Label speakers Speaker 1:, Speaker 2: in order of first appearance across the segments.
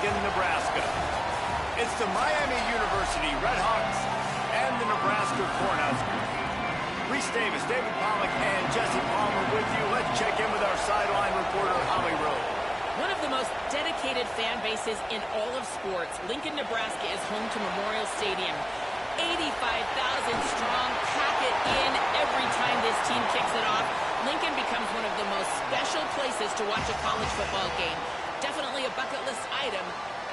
Speaker 1: Lincoln, Nebraska. It's the Miami University Redhawks and the Nebraska Cornhuskers. Reese Davis, David Pollack, and Jesse Palmer with you. Let's check in with our sideline reporter, Holly Rowe.
Speaker 2: One of the most dedicated fan bases in all of sports, Lincoln, Nebraska is home to Memorial Stadium. 85,000 strong, pack it in every time this team kicks it off. Lincoln becomes one of the most special places to watch a college football game. Definitely a bucket list item.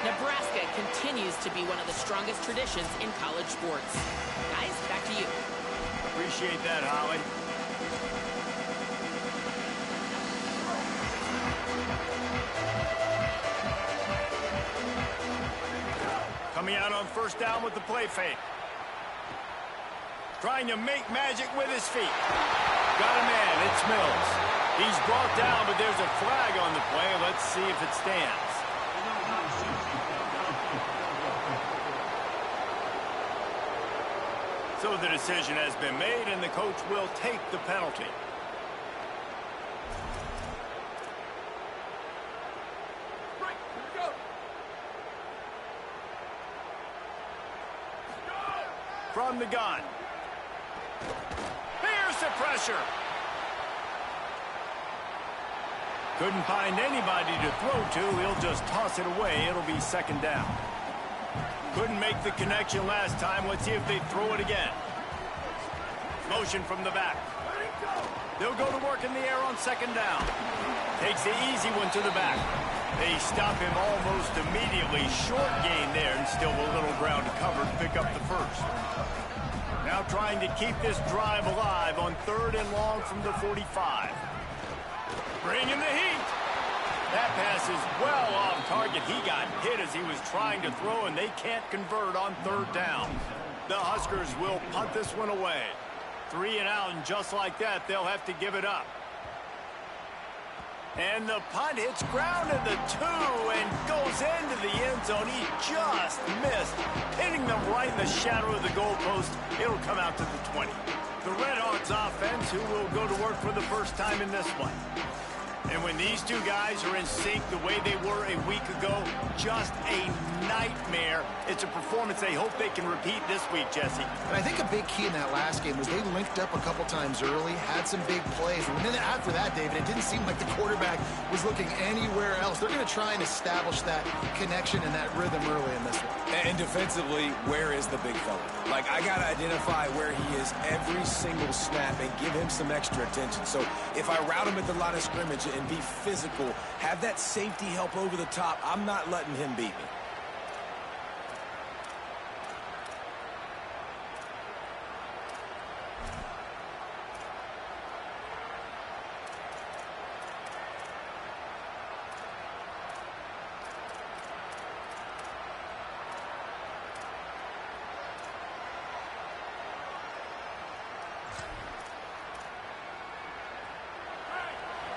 Speaker 2: Nebraska continues to be one of the strongest traditions in college sports. Guys, back to you.
Speaker 1: Appreciate that, Holly. Coming out on first down with the play fake. Trying to make magic with his feet. Got a man, it's Mills. He's brought down, but there's a flag on the play. Let's see if it stands. So the decision has been made, and the coach will take the penalty. From the gun. Here's the pressure. Couldn't find anybody to throw to. He'll just toss it away. It'll be second down. Couldn't make the connection last time. Let's see if they throw it again. Motion from the back. They'll go to work in the air on second down. Takes the easy one to the back. They stop him almost immediately. Short gain there, and still a little ground covered to pick up the first. Now trying to keep this drive alive on third and long from the 45. Bringing the heat. That pass is well off target. He got hit as he was trying to throw, and they can't convert on third down. The Huskers will punt this one away. 3 and out, and just like that, they'll have to give it up. And the punt hits ground at the 2 and goes into the end zone. He just missed, hitting them right in the shadow of the goalpost. It'll come out to the 20. The Redhawks offense, who will go to work for the first time in this one. And when these two guys are in sync the way they were a week ago, just a nightmare. It's a performance they hope they can repeat this week, Jesse.
Speaker 3: And I think a big key in that last game was they linked up a couple times early, had some big plays. And then after that, David, it didn't seem like the quarterback was looking anywhere else. They're going to try and establish that connection and that rhythm early in this one.
Speaker 4: And defensively, where is the big fella? Like, I got to identify where he is every single snap and give him some extra attention. So if I route him at the line of scrimmage and be physical, have that safety help over the top, I'm not letting him beat me.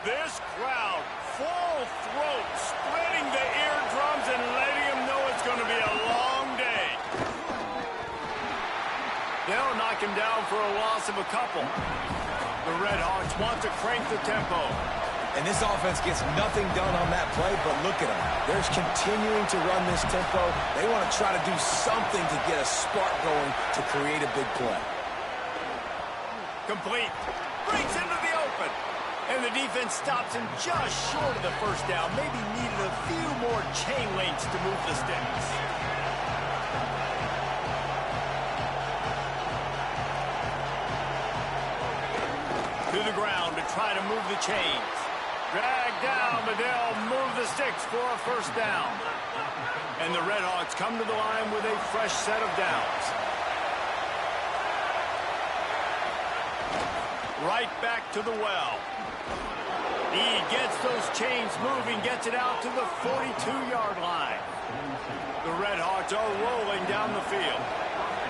Speaker 1: This crowd, full throat, spreading the eardrums and letting them know it's going to be a long day. They'll knock him down for a loss of a couple. The Redhawks want to crank the tempo.
Speaker 4: And this offense gets nothing done on that play, but look at them. They're continuing to run this tempo. They want to try to do something to get a spark going to create a big play.
Speaker 1: Complete. Breaks into the open. And the defense stops him just short of the first down. Maybe needed a few more chain links to move the sticks. To the ground to try to move the chains. Dragged down, but they'll move the sticks for a first down. And the Redhawks come to the line with a fresh set of downs. Right back to the well. He gets those chains moving, gets it out to the 42-yard line. The Redhawks are rolling down the field.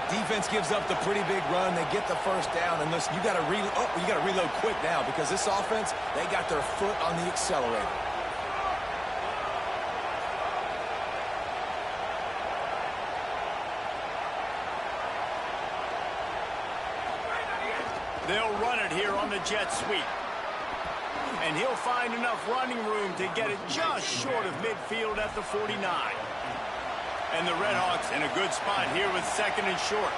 Speaker 4: Defense gives up the pretty big run. They get the first down, and listen, you got to reload quick now because this offense, they got their foot on the accelerator.
Speaker 1: They'll run it here on the jet sweep. And he'll find enough running room to get it just short of midfield at the 49. And the Redhawks in a good spot here with second and short.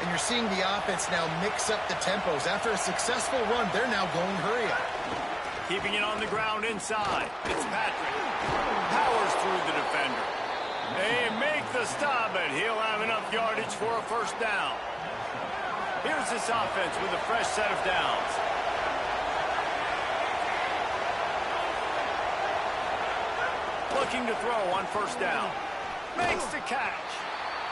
Speaker 3: And you're seeing the offense now mix up the tempos. After a successful run, they're now going hurry up.
Speaker 1: Keeping it on the ground inside. It's Patrick. Powers through the defender. They make the stop, but he'll have enough yardage for a first down. Here's this offense with a fresh set of downs. Looking to throw on first down. Makes the catch.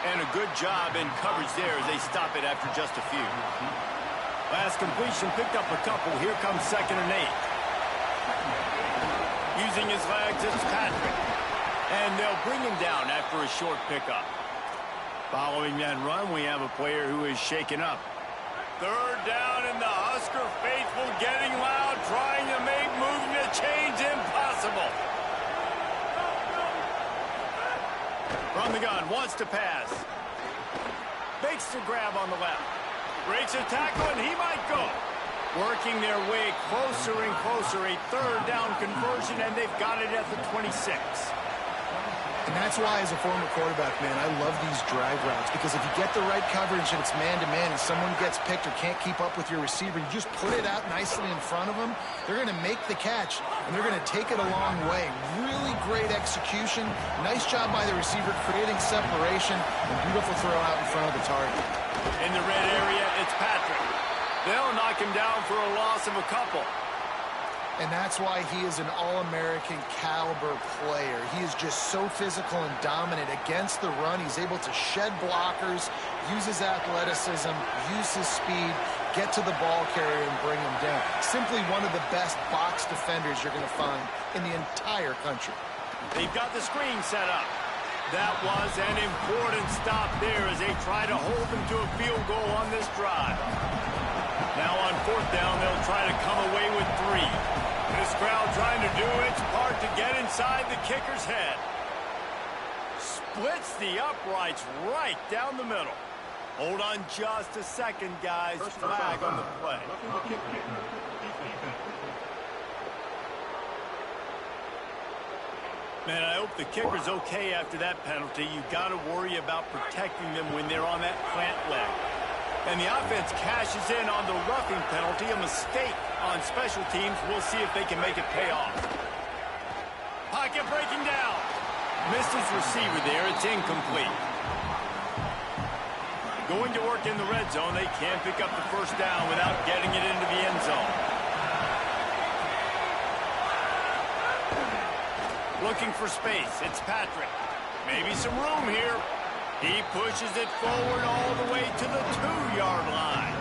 Speaker 1: And a good job in coverage there as they stop it after just a few. Last completion picked up a couple. Here comes 2nd and 8. Using his legs, it's Patrick. And they'll bring him down after a short pickup. Following that run, we have a player who is shaken up. 3rd down, and the Husker faithful getting loud, trying to make moving the chains impossible. From the gun, wants to pass. Makes the grab on the left. Breaks a tackle, and he might go. Working their way closer and closer. A 3rd down conversion, and they've got it at the 26.
Speaker 3: And that's why, as a former quarterback, man, I love these drag routes. Because if you get the right coverage and it's man-to-man and someone gets picked or can't keep up with your receiver, you just put it out nicely in front of them, they're going to make the catch, and they're going to take it a long way. Really great execution. Nice job by the receiver creating separation. And beautiful throw out in front of the target.
Speaker 1: In the red area, it's Patrick. They'll knock him down for a loss of a couple.
Speaker 3: And that's why he is an All-American caliber player. He is just so physical and dominant against the run. He's able to shed blockers, use his athleticism, use his speed, get to the ball carrier and bring him down. Simply one of the best box defenders you're going to find in the entire country.
Speaker 1: They've got the screen set up. That was an important stop there as they try to hold them to a field goal on this drive. Now on 4th down, they'll try to come away with 3. This crowd trying to do its part to get inside the kicker's head. Splits the uprights right down the middle. Hold on just a second, guys. Flag on the play. Man, I hope the kicker's okay after that penalty. You got to worry about protecting them when they're on that plant leg. And the offense cashes in on the roughing penalty, a mistake on special teams. We'll see if they can make it pay off. Pocket breaking down. Missed his receiver there. It's incomplete. Going to work in the red zone. They can't pick up the first down without getting it into the end zone. Looking for space. It's Patrick. Maybe some room here. He pushes it forward all the way to the 2-yard line.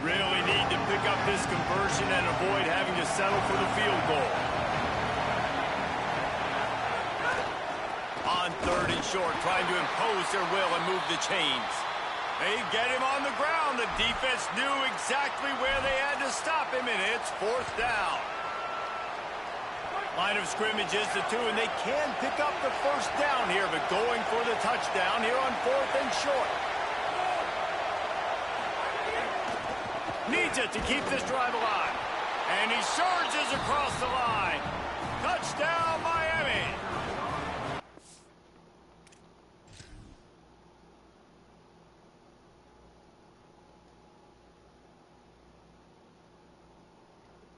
Speaker 1: Really need to pick up this conversion and avoid having to settle for the field goal. On 3rd and short, trying to impose their will and move the chains. They get him on the ground. The defense knew exactly where they had to stop him, and it's 4th down. Line of scrimmage is the 2, and they can pick up the first down here, but going for the touchdown here on 4th and short. Needs it to keep this drive alive. And he surges across the line. Touchdown, Miami.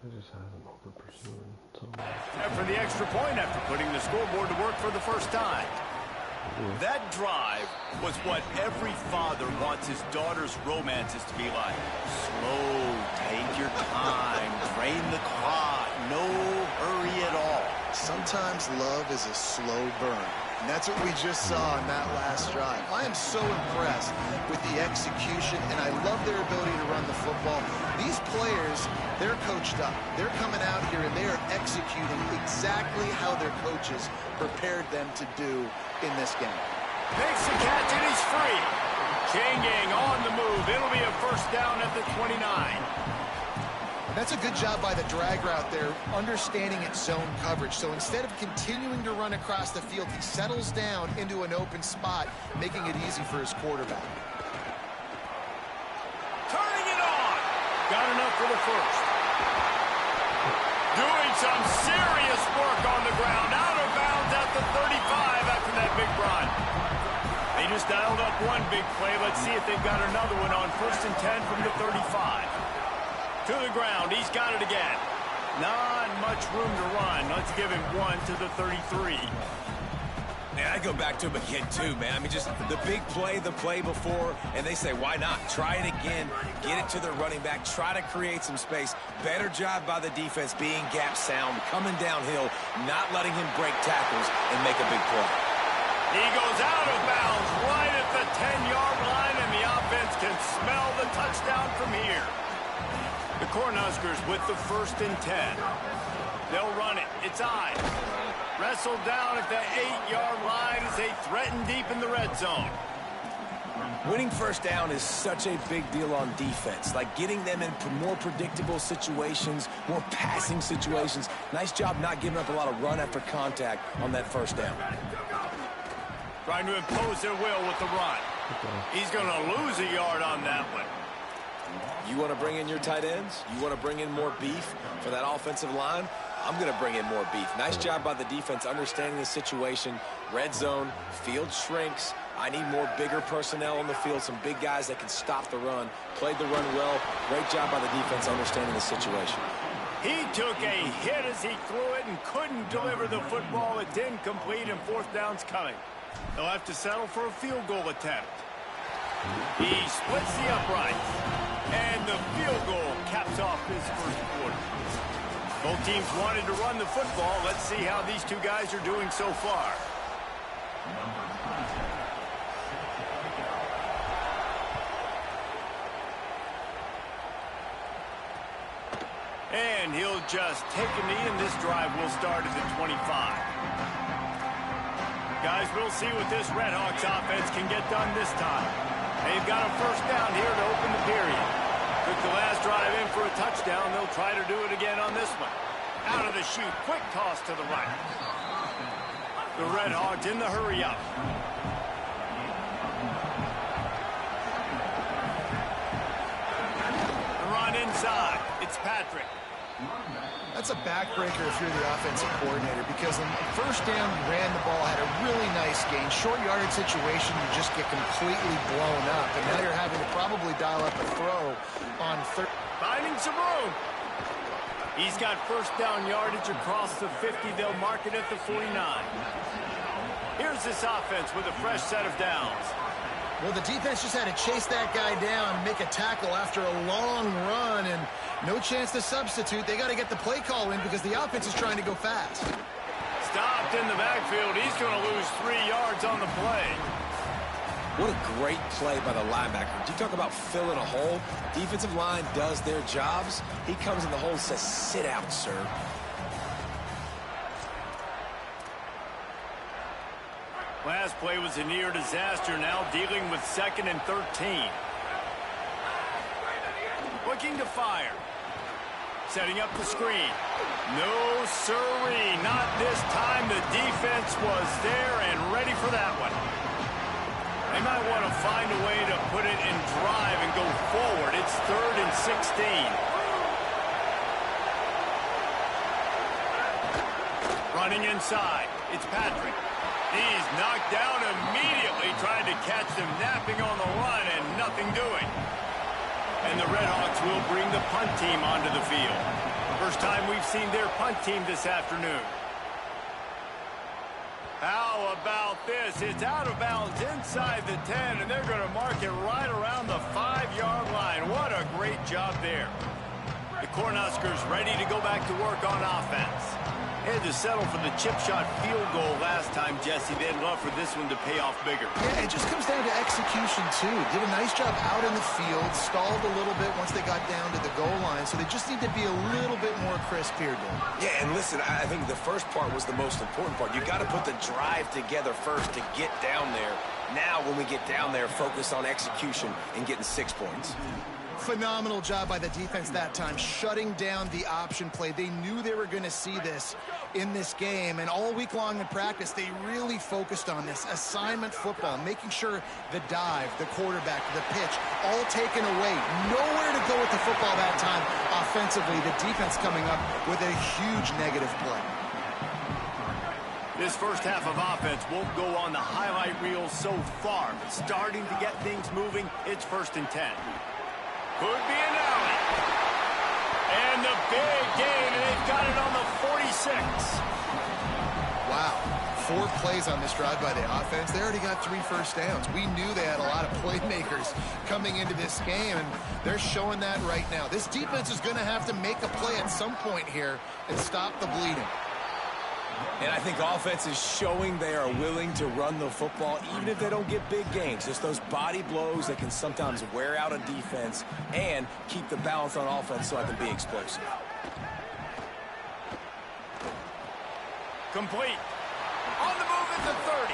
Speaker 5: It just hasn't over pursuing so much.
Speaker 1: After the extra point, after putting the scoreboard to work for the first time. That drive was what every father wants his daughter's romances to be like. Slow, take your time, drain the clock, no hurry at all.
Speaker 3: Sometimes love is a slow burn. And that's what we just saw in that last drive. I am so impressed with the execution, and I love their ability to run the football. These players, they're coached up. They're coming out here, and they are executing exactly how their coaches prepared them to do in this game.
Speaker 1: Makes the catch, and he's free. Chain gang on the move. It'll be a first down at the 29.
Speaker 3: That's a good job by the drag route there, understanding its zone coverage. So instead of continuing to run across the field, he settles down into an open spot, making it easy for his quarterback.
Speaker 1: Turning it on. Got enough for the first. Doing some serious work on the ground. Out of bounds at the 35 after that big run. They just dialed up one big play. Let's see if they've got another one on 1st and 10 from the 35. To the ground. He's got it again. Not much room to run. Let's give him one to the 33.
Speaker 4: Man, I go back to him again, too, man. I mean, just the big play, the play before, and they say, why not? Try it again, get it to their running back, try to create some space. Better job by the defense being gap sound, coming downhill, not letting him break tackles and make a big play.
Speaker 1: He goes out of bounds right at the 10-yard line, and the offense can smell the touchdown from here. The Cornhuskers with the 1st and 10. They'll run it. It's Ives. Wrestled down at the 8-yard line as they threaten deep in the red zone.
Speaker 4: Winning first down is such a big deal on defense. Like getting them in more predictable situations, more passing situations. Nice job not giving up a lot of run after contact on that first down.
Speaker 1: Trying to impose their will with the run. He's going to lose a yard on that one.
Speaker 4: You want to bring in your tight ends? You want to bring in more beef for that offensive line? I'm going to bring in more beef. Nice job by the defense understanding the situation. Red zone, field shrinks. I need more bigger personnel on the field, some big guys that can stop the run. Played the run well. Great job by the defense understanding the situation.
Speaker 1: He took a hit as he threw it and couldn't deliver the football. It didn't complete, and 4th down's coming. They'll have to settle for a field goal attempt. He splits the uprights, and the field goal caps off this first quarter. Both teams wanted to run the football. Let's see how these two guys are doing so far. And he'll just take a knee, and this drive will start at the 25. Guys, we'll see what this Redhawks offense can get done this time. They've got a 1st down here to open the period. Took the last drive in for a touchdown. They'll try to do it again on this one. Out of the chute, quick toss to the right. The Redhawks in the hurry up. The run inside. It's Patrick.
Speaker 3: That's a backbreaker if you're the offensive coordinator, because on first down, you ran the ball, had a really nice gain. Short yardage situation, you just get completely blown up. And now you're having to probably dial up a throw on third.
Speaker 1: Finding some room. He's got 1st down yardage across the 50. They'll mark it at the 49. Here's this offense with a fresh set of downs.
Speaker 3: Well, the defense just had to chase that guy down, make a tackle after a long run, and no chance to substitute. They got to get the play call in because the offense is trying to go fast.
Speaker 1: Stopped in the backfield. He's going to lose 3 yards on the play.
Speaker 4: What a great play by the linebacker. You talk about filling a hole. Defensive line does their jobs. He comes in the hole and says, sit out, sir.
Speaker 1: Last play was a near disaster, now dealing with 2nd and 13. Looking to fire. Setting up the screen. No siree, not this time. The defense was there and ready for that one. They might want to find a way to put it in drive and go forward. It's 3rd and 16. Running inside. It's Patrick. He's knocked down immediately, trying to catch them napping on the run and nothing doing. And the Redhawks will bring the punt team onto the field. First time we've seen their punt team this afternoon. How about this? It's out of bounds inside the 10, and they're going to mark it right around the 5-yard line. What a great job there. The Cornhuskers ready to go back to work on offense. Had to settle for the chip shot field goal last time, Jesse. They'd love for this one to pay off bigger.
Speaker 3: Yeah, it just comes down to execution, too. Did a nice job out in the field, stalled a little bit once they got down to the goal line, so they just need to be a little bit more crisp here, Dan.
Speaker 4: Yeah, and listen, I think the first part was the most important part. You got to put the drive together first to get down there. Now, when we get down there, focus on execution and getting 6 points.
Speaker 3: Phenomenal job by the defense that time, shutting down the option play. They knew they were going to see this in this game, and all week long in practice, they really focused on this assignment football, making sure the dive, the quarterback, the pitch, all taken away. Nowhere to go with the football that time offensively. The defense coming up with a huge negative play.
Speaker 1: This first half of offense won't go on the highlight reel so far, but starting to get things moving, it's 1st and 10. Could be an alley. And the big gain, and they've got it on the 46.
Speaker 3: Wow. 4 plays on this drive by the offense. They already got 3 first downs. We knew they had a lot of playmakers coming into this game, and they're showing that right now. This defense is going to have to make a play at some point here and stop the bleeding.
Speaker 4: And I think offense is showing they are willing to run the football, even if they don't get big gains. Just those body blows that can sometimes wear out a defense and keep the balance on offense so I can be explosive.
Speaker 1: Complete. On the move at the 30.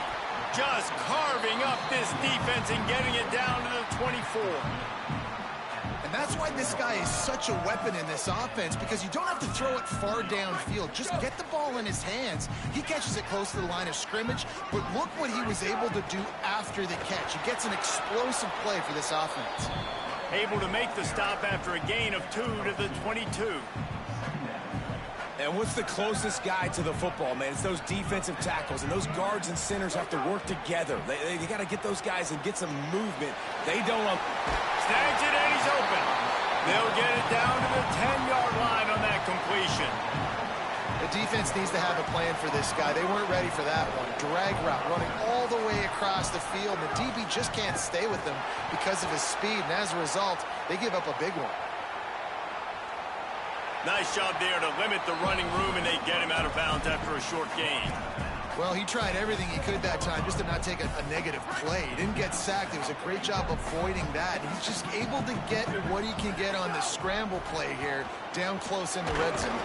Speaker 1: Just carving up this defense and getting it down to the 24.
Speaker 3: And that's why this guy is such a weapon in this offense, because you don't have to throw it far downfield. Just get the ball in his hands. He catches it close to the line of scrimmage, but look what he was able to do after the catch. He gets an explosive play for this offense.
Speaker 1: Able to make the stop after a gain of 2 to the 22.
Speaker 4: And what's the closest guy to the football, man? It's those defensive tackles, and those guards and centers have to work together. They got to get those guys and get some movement. They don't.
Speaker 1: Snags it, and he's open. They'll get it down to the 10-yard line on that completion.
Speaker 3: The defense needs to have a plan for this guy. They weren't ready for that one. Drag route, running all the way across the field. The DB just can't stay with them because of his speed, and as a result, they give up a big one.
Speaker 1: Nice job there to limit the running room, and they get him out of bounds after a short gain.
Speaker 3: Well, he tried everything he could that time just to not take a negative play. He didn't get sacked. It was a great job avoiding that. He's just able to get what he can get on the scramble play here down close in the red zone.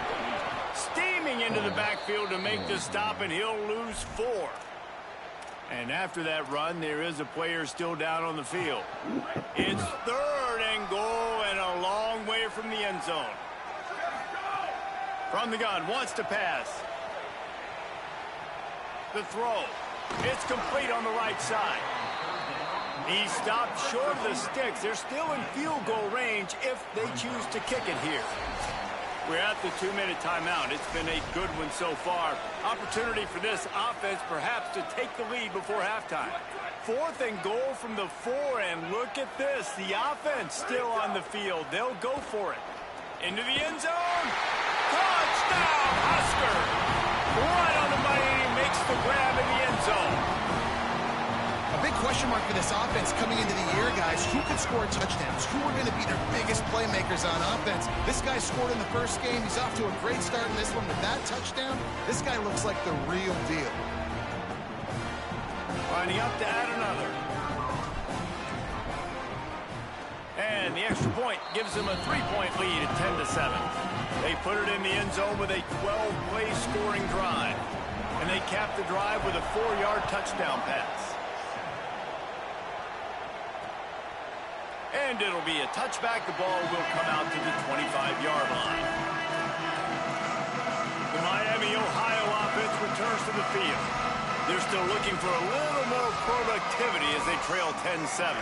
Speaker 1: Steaming into the backfield to make the stop, and he'll lose 4. And after that run, there is a player still down on the field. It's 3rd and goal, and a long way from the end zone. From the gun, wants to pass. The throw. It's complete on the right side. He stopped short of the sticks. They're still in field goal range if they choose to kick it here. We're at the 2-minute timeout. It's been a good one so far. Opportunity for this offense perhaps to take the lead before halftime. 4th and goal from the 4, and look at this. The offense still on the field. They'll go for it. Into the end zone. Touchdown, Husker! Right on the money, and he makes the grab in the end zone.
Speaker 3: A big question mark for this offense coming into the year, guys. Who could score touchdowns? Who are going to be their biggest playmakers on offense? This guy scored in the first game. He's off to a great start in this one. With that touchdown, this guy looks like the real deal.
Speaker 1: Lining up to add another. And the extra point gives them a 3-point lead at 10-7. They put it in the end zone with a 12-play scoring drive. And they cap the drive with a 4-yard touchdown pass. And it'll be a touchback. The ball will come out to the 25-yard line. The Miami, Ohio offense returns to the field. They're still looking for a little more productivity as they trail 10-7.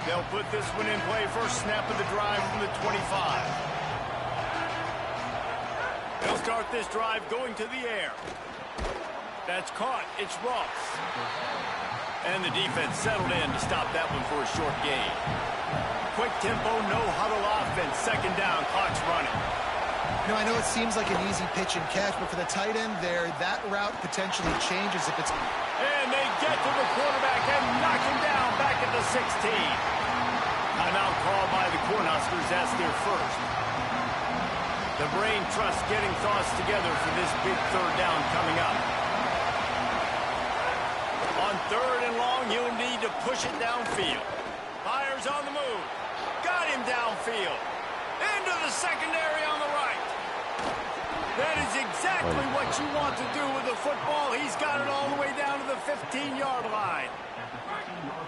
Speaker 1: They'll put this one in play. First snap of the drive from the 25. They'll start this drive going to the air. That's caught. It's Ross. And the defense settled in to stop that one for a short gain. Quick tempo, no huddle offense. 2nd down, clock's running.
Speaker 3: You know, I know it seems like an easy pitch and catch, but for the tight end there, that route potentially changes if it's...
Speaker 1: And they get to the quarterback and knock him down back at the 16. Timeout called by the Cornhuskers. That's their first. The brain trust getting thoughts together for this big 3rd down coming up. On 3rd and long, he'll need to push it downfield. Fires on the move. Got him downfield. Into the secondary on the right. That is exactly what you want to do with the football. He's got it all the way down to the 15-yard line.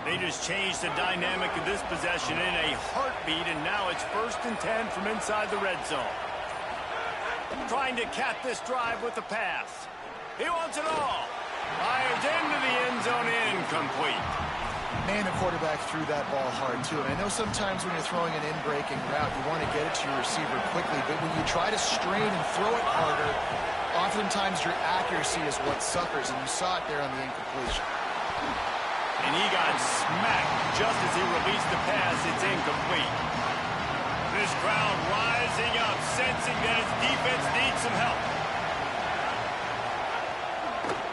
Speaker 1: They just changed the dynamic of this possession in a heartbeat, and now it's 1st and 10 from inside the red zone. Trying to cap this drive with the pass. He wants it all. Fires into the end zone, incomplete.
Speaker 3: Man, the quarterback threw that ball hard, too. And I know sometimes when you're throwing an in-breaking route, you want to get it to your receiver quickly. But when you try to strain and throw it harder, oftentimes your accuracy is what suffers. And you saw it there on the incompletion.
Speaker 1: And he got smacked just as he released the pass. It's incomplete. This crowd rising up, sensing that its defense needs some help.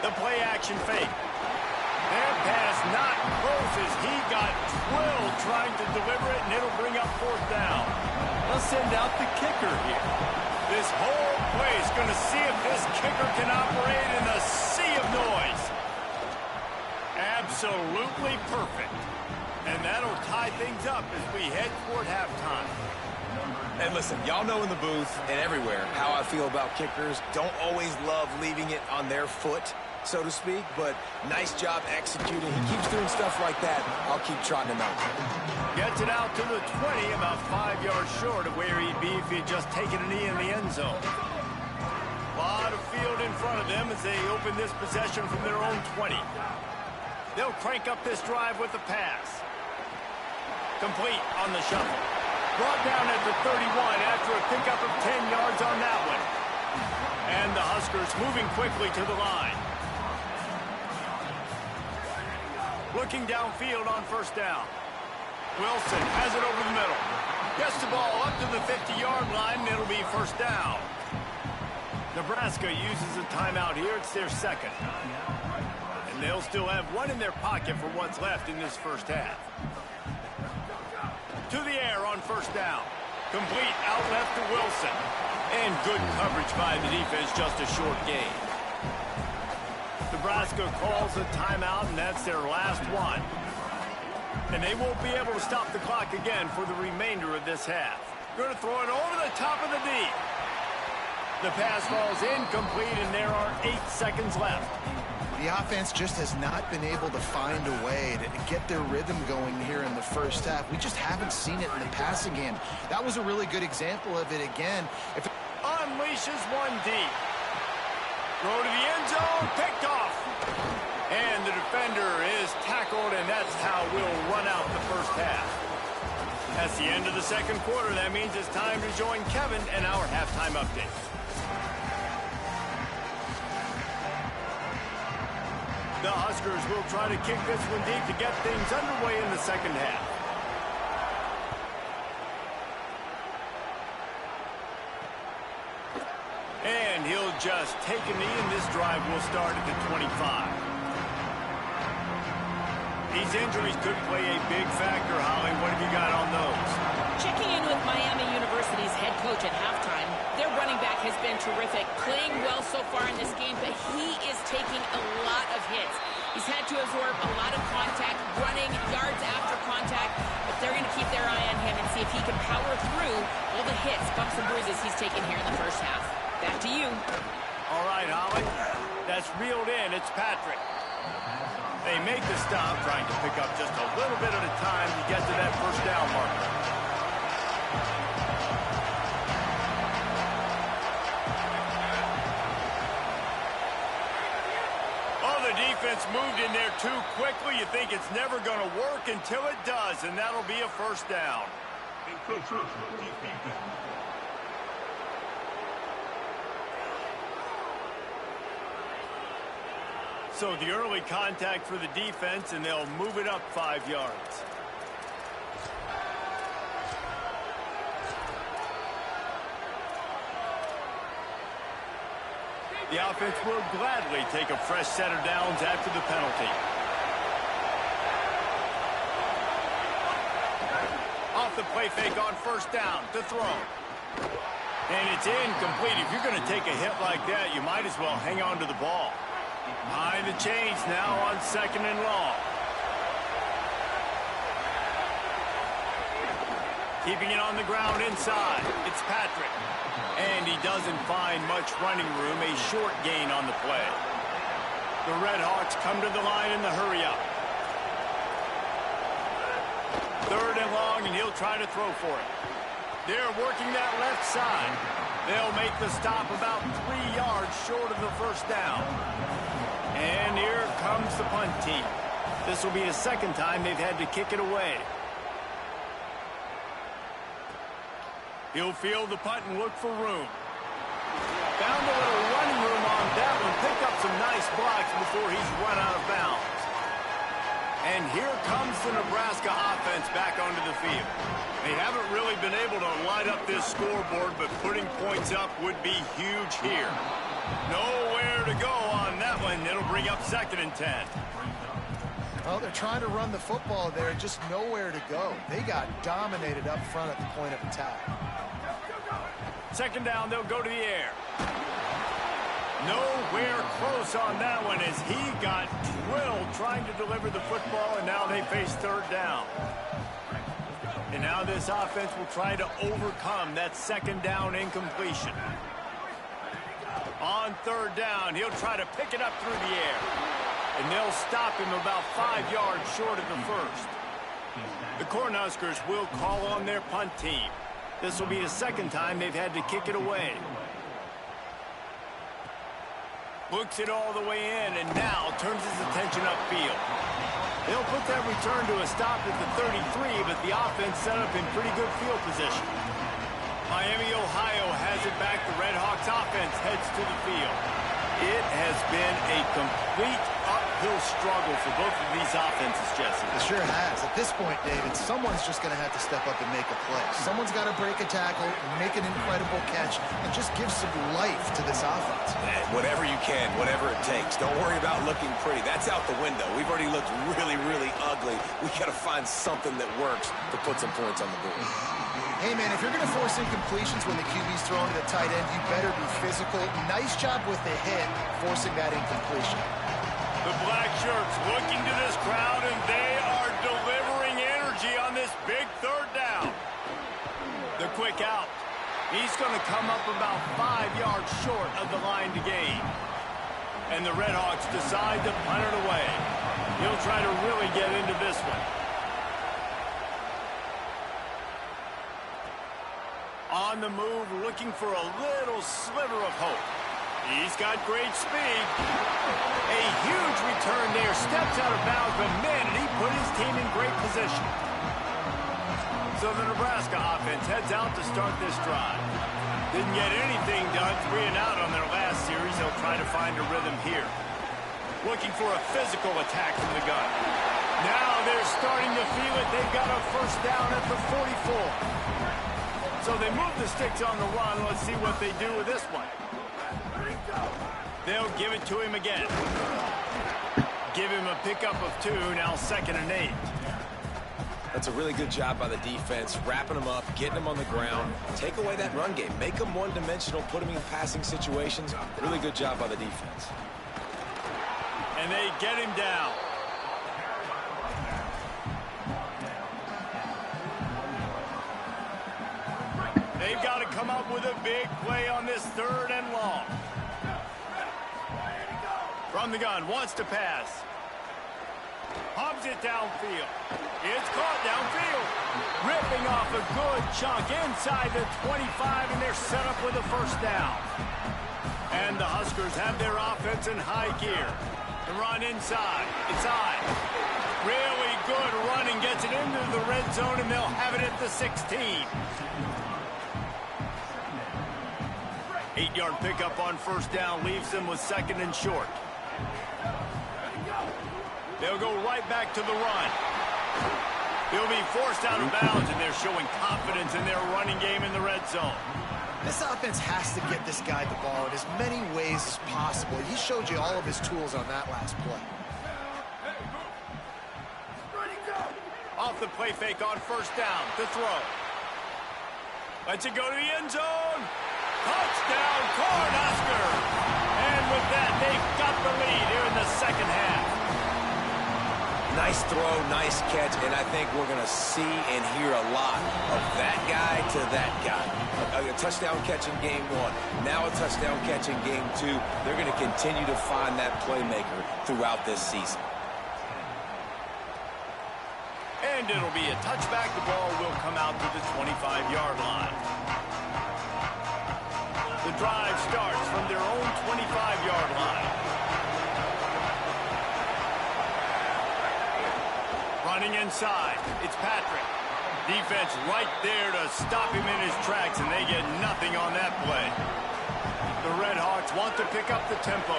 Speaker 1: The play-action fake. Their pass not close as he got drilled trying to deliver it, and it'll bring up 4th down.
Speaker 6: They'll send out the kicker here.
Speaker 1: This whole place going to see if this kicker can operate in a sea of noise. Absolutely perfect. And that'll tie things up as we head toward halftime.
Speaker 4: And listen, y'all know in the booth and everywhere how I feel about kickers. Don't always love leaving it on their foot, so to speak, but nice job executing. He keeps doing stuff like that. I'll keep trotting him out.
Speaker 1: Gets it out to the 20, about 5 yards short of where he'd be if he'd just taken a knee in the end zone. A lot of field in front of them as they open this possession from their own 20. They'll crank up this drive with the pass. Complete on the shuffle. Brought down at the 31 after a pickup of 10 yards on that one. And the Huskers moving quickly to the line. Looking downfield on 1st down. Wilson has it over the middle. Gets the ball up to the 50-yard line, and it'll be 1st down. Nebraska uses a timeout here. It's their 2nd. And they'll still have one in their pocket for what's left in this 1st half. To the air on 1st down. Complete out left to Wilson. And good coverage by the defense, just a short gain. Nebraska calls a timeout, and that's their last one. And they won't be able to stop the clock again for the remainder of this half. Going to throw it over the top of the D. The pass falls incomplete, and there are 8 seconds left.
Speaker 3: The offense just has not been able to find a way to get their rhythm going here in the 1st half. We just haven't seen it in the passing game. That was a really good example of it again. If it
Speaker 1: unleashes one deep. Throw to the end zone, picked off. And the defender is tackled, and that's how we'll run out the 1st half. That's the end of the 2nd quarter. That means it's time to join Kevin and our halftime update. The Huskers will try to kick this one deep to get things underway in the 2nd half. And he'll just take a knee, and this drive will start at the 25. These injuries could play a big factor, Holly. What have you got on those?
Speaker 2: Checking in with Miami University's head coach at halftime, their running back has been terrific, playing well so far in this game, but he is taking a lot of hits. He's had to absorb a lot of contact, running yards after contact, but they're going to keep their eye on him and see if he can power through all the hits, bumps, and bruises he's taken here in the 1st half. Back to you.
Speaker 1: All right, Holly. That's reeled in. It's Patrick. They make the stop, trying to pick up just a little bit at a time to get to that 1st down marker. Oh, the defense moved in there too quickly. You think it's never going to work until it does, and that'll be a 1st down. So the early contact for the defense, and they'll move it up 5 yards. The offense will gladly take a fresh set of downs after the penalty. Off the play fake on 1st down to throw. And it's incomplete. If you're going to take a hit like that, you might as well hang on to the ball. Behind the chains now on 2nd and long. Keeping it on the ground inside. It's Patrick. And he doesn't find much running room. A short gain on the play. The Red Hawks come to the line in the hurry-up. 3rd and long, and he'll try to throw for it. They're working that left side. They'll make the stop about 3 yards short of the 1st down. And here comes the punt team. This will be a second time they've had to kick it away. He'll field the punt and look for room. Found a little running room on that one. Picked up some nice blocks before he's run out of bounds. And here comes the Nebraska offense back onto the field. They haven't really been able to light up this scoreboard, but putting points up would be huge here. Nowhere to go on that one. It'll bring up 2nd and 10.
Speaker 3: Well, they're trying to run the football there, just nowhere to go. They got dominated up front at the point of attack.
Speaker 1: 2nd down, they'll go to the air. Nowhere close on that one as he got drilled trying to deliver the football, and now they face 3rd down. And now this offense will try to overcome that 2nd down incompletion. On 3rd down, he'll try to pick it up through the air. And they'll stop him about 5 yards short of the 1st. The Cornhuskers will call on their punt team. This will be the 2nd time they've had to kick it away. Looks it all the way in and now turns his attention upfield. They'll put that return to a stop at the 33, but the offense set up in pretty good field position. Miami, Ohio has it back. The Redhawks offense heads to the field. It has been a complete uphill struggle for both of these offenses, Jesse.
Speaker 3: It sure has. At this point, David, someone's just going to have to step up and make a play. Someone's got to break a tackle, make an incredible catch, and just give some life to this offense.
Speaker 4: Whatever you can, whatever it takes. Don't worry about looking pretty. That's out the window. We've already looked really, really ugly. We got to find something that works to put some points on the board.
Speaker 3: Hey, man, if you're going to force incompletions when the QB's throwing to the tight end, you better be physical. Nice job with the hit, forcing that incompletion.
Speaker 1: The black shirts looking to this crowd, and they are delivering energy on this big 3rd down. The quick out. He's going to come up about 5 yards short of the line to gain. And the Redhawks decide to punt it away. He'll try to really get into this one. On the move, looking for a little sliver of hope. He's got great speed. A huge return there. Steps out of bounds, but man, did he put his team in great position. So the Nebraska offense heads out to start this drive. Didn't get anything done, 3 and out on their last series. They'll try to find a rhythm here. Looking for a physical attack from the gun. Now they're starting to feel it. They've got a 1st down at the 44. So they move the sticks on the run. Let's see what they do with this one. They'll give it to him again. Give him a pickup of 2, now 2nd and 8.
Speaker 4: That's a really good job by the defense, wrapping them up, getting them on the ground. Take away that run game. Make them one-dimensional, put them in passing situations. Really good job by the defense.
Speaker 1: And they get him down. They've got to come up with a big play on this 3rd and long. From the gun, wants to pass. Hops it downfield. It's caught downfield. Ripping off a good chunk inside the 25, and they're set up with a 1st down. And the Huskers have their offense in high gear. The run inside. It's high. Really good running. Gets it into the red zone, and they'll have it at the 16. 8-yard pickup on 1st down leaves them with 2nd and short. They'll go right back to the run. They'll be forced out of bounds, and they're showing confidence in their running game in the red zone.
Speaker 3: This offense has to get this guy the ball in as many ways as possible. He showed you all of his tools on that last play.
Speaker 1: Off the play fake on 1st down to throw. Lets it go to the end zone. Touchdown, Cornhusker! And with that, they've got the lead here in the 2nd half.
Speaker 4: Nice throw, nice catch, and I think we're going to see and hear a lot of that guy to that guy. A touchdown catch in game 1, now a touchdown catch in game 2. They're going to continue to find that playmaker throughout this season.
Speaker 1: And it'll be a touchback. The ball will come out to the 25-yard line. The drive starts from their own 25-yard line. Running inside. It's Patrick. Defense right there to stop him in his tracks, and they get nothing on that play. The Red Hawks want to pick up the tempo.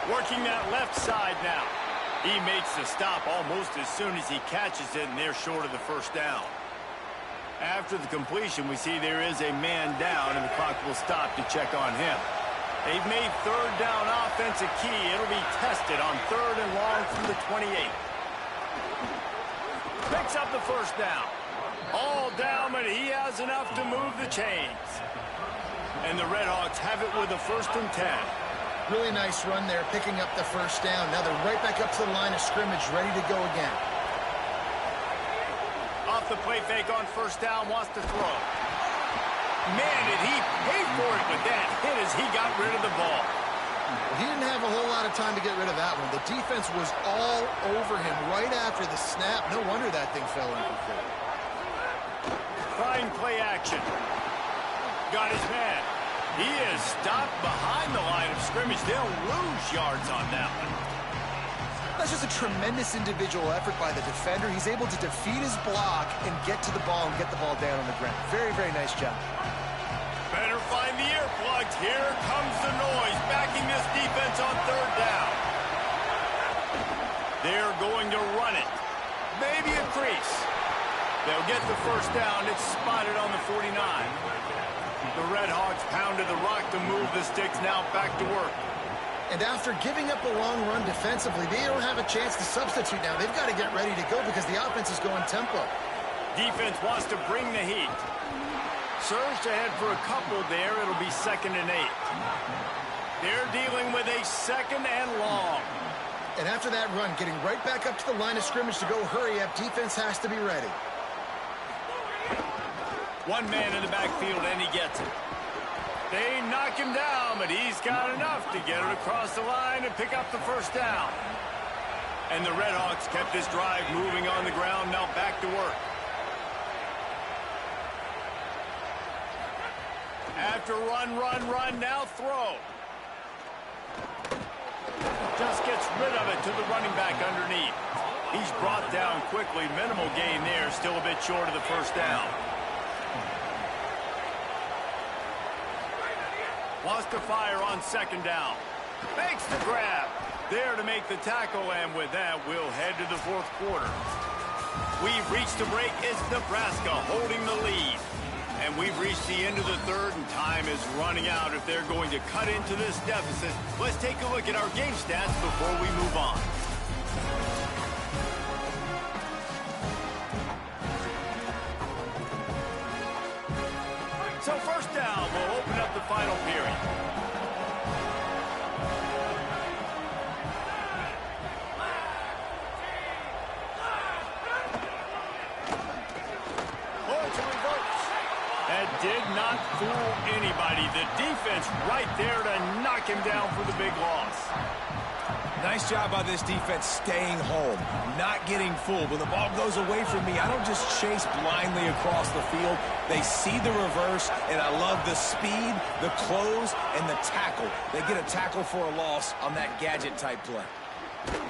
Speaker 1: Working that left side now. He makes the stop almost as soon as he catches it, and they're short of the first down. After the completion, we see there is a man down, and the clock will stop to check on him. They've made third down offense a key. It'll be tested on 3rd and long from the 28. Picks up the first down. All down, but he has enough to move the chains. And the Red Hawks have it with a 1st and 10.
Speaker 3: Really nice run there, picking up the first down. Now they're right back up to the line of scrimmage, ready to go again.
Speaker 1: Off the play fake on 1st down, wants to throw. Man, did he pay for it with that hit as he got rid of the ball.
Speaker 3: Well, he didn't have a whole lot of time to get rid of that one. The defense was all over him right after the snap. No wonder that thing fell incomplete.
Speaker 1: Fine play action. Got his man. He is stopped behind the line of scrimmage. They'll lose yards on that one.
Speaker 3: That's just a tremendous individual effort by the defender. He's able to defeat his block and get to the ball and get the ball down on the ground. Very, very nice job.
Speaker 1: Better find the earplugs. Here comes the noise, backing this defense on 3rd down. They're going to run it. Maybe a crease. They'll get the first down. It's spotted on the 49. The Red Hawks pounded the rock to move the sticks. Now back to work.
Speaker 3: And after giving up a long run defensively, they don't have a chance to substitute now. They've got to get ready to go because the offense is going tempo.
Speaker 1: Defense wants to bring the heat. Surged ahead for a couple there. It'll be 2nd and 8. They're dealing with a 2nd and long.
Speaker 3: And after that run, getting right back up to the line of scrimmage to go hurry up, defense has to be ready.
Speaker 1: One man in the backfield, and he gets it. They knock him down, but he's got enough to get it across the line and pick up the first down. And the Red Hawks kept this drive moving on the ground, now back to work. After run, now throw. Just gets rid of it to the running back underneath. He's brought down quickly. Minimal gain there, still a bit short of the first down. Wants to fire on 2nd down. Makes the grab. There to make the tackle, and with that, we'll head to the 4th quarter. We've reached the break. It's Nebraska holding the lead. And we've reached the end of the 3rd, and time is running out if they're going to cut into this deficit. Let's take a look at our game stats before we move on. So 1st down, we'll open up the final period. That did not fool anybody. The defense right there to knock him down for the big loss.
Speaker 4: Nice job by this defense staying home, not getting fooled. When the ball goes away from me, I don't just chase blindly across the field. They see the reverse, and I love the speed, the close, and the tackle. They get a tackle for a loss on that gadget-type play.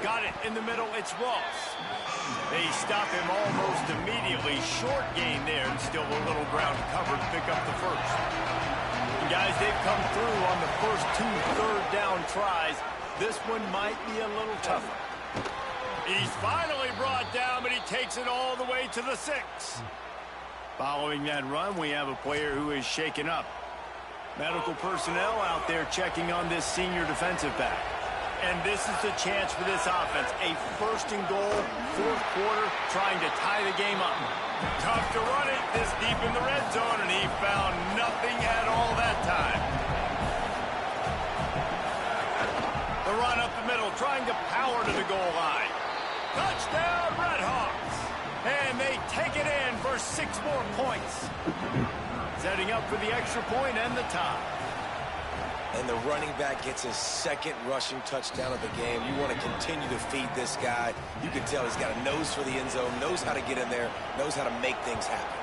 Speaker 1: Got it in the middle. It's Ross. They stop him almost immediately. Short gain there, and still a little ground cover to pick up the first. And guys, they've come through on the first 2 third-down tries. This one might be a little tougher. He's finally brought down, but he takes it all the way to the 6. Following that run, we have a player who is shaken up. Medical personnel out there checking on this senior defensive back. And this is the chance for this offense. A 1st and goal, 4th quarter, trying to tie the game up. Tough to run it this deep in the red zone, and he found nothing at all that time. The run up the middle, trying to power to the goal line. Touchdown, Red Hawks. And they take it in for 6 more points. Setting up for the extra point and the tie.
Speaker 4: And the running back gets his 2nd rushing touchdown of the game. You want to continue to feed this guy. You can tell he's got a nose for the end zone, knows how to get in there, knows how to make things happen.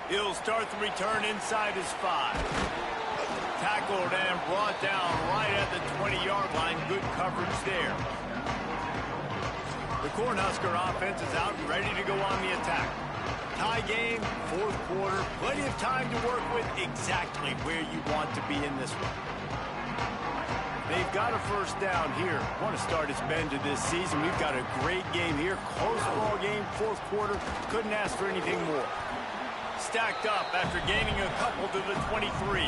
Speaker 1: He'll start the return inside his 5. Tackled and brought down right at the 20-yard line. Good coverage there. The Cornhusker offense is out and ready to go on the attack. Tie game, fourth quarter, plenty of time to work with, exactly where you want to be in this one. They've got a first down here. Want to start its bend to this season. We've got a great game here. Close ball game, fourth quarter. Couldn't ask for anything more. Stacked up after gaining a couple to the 23.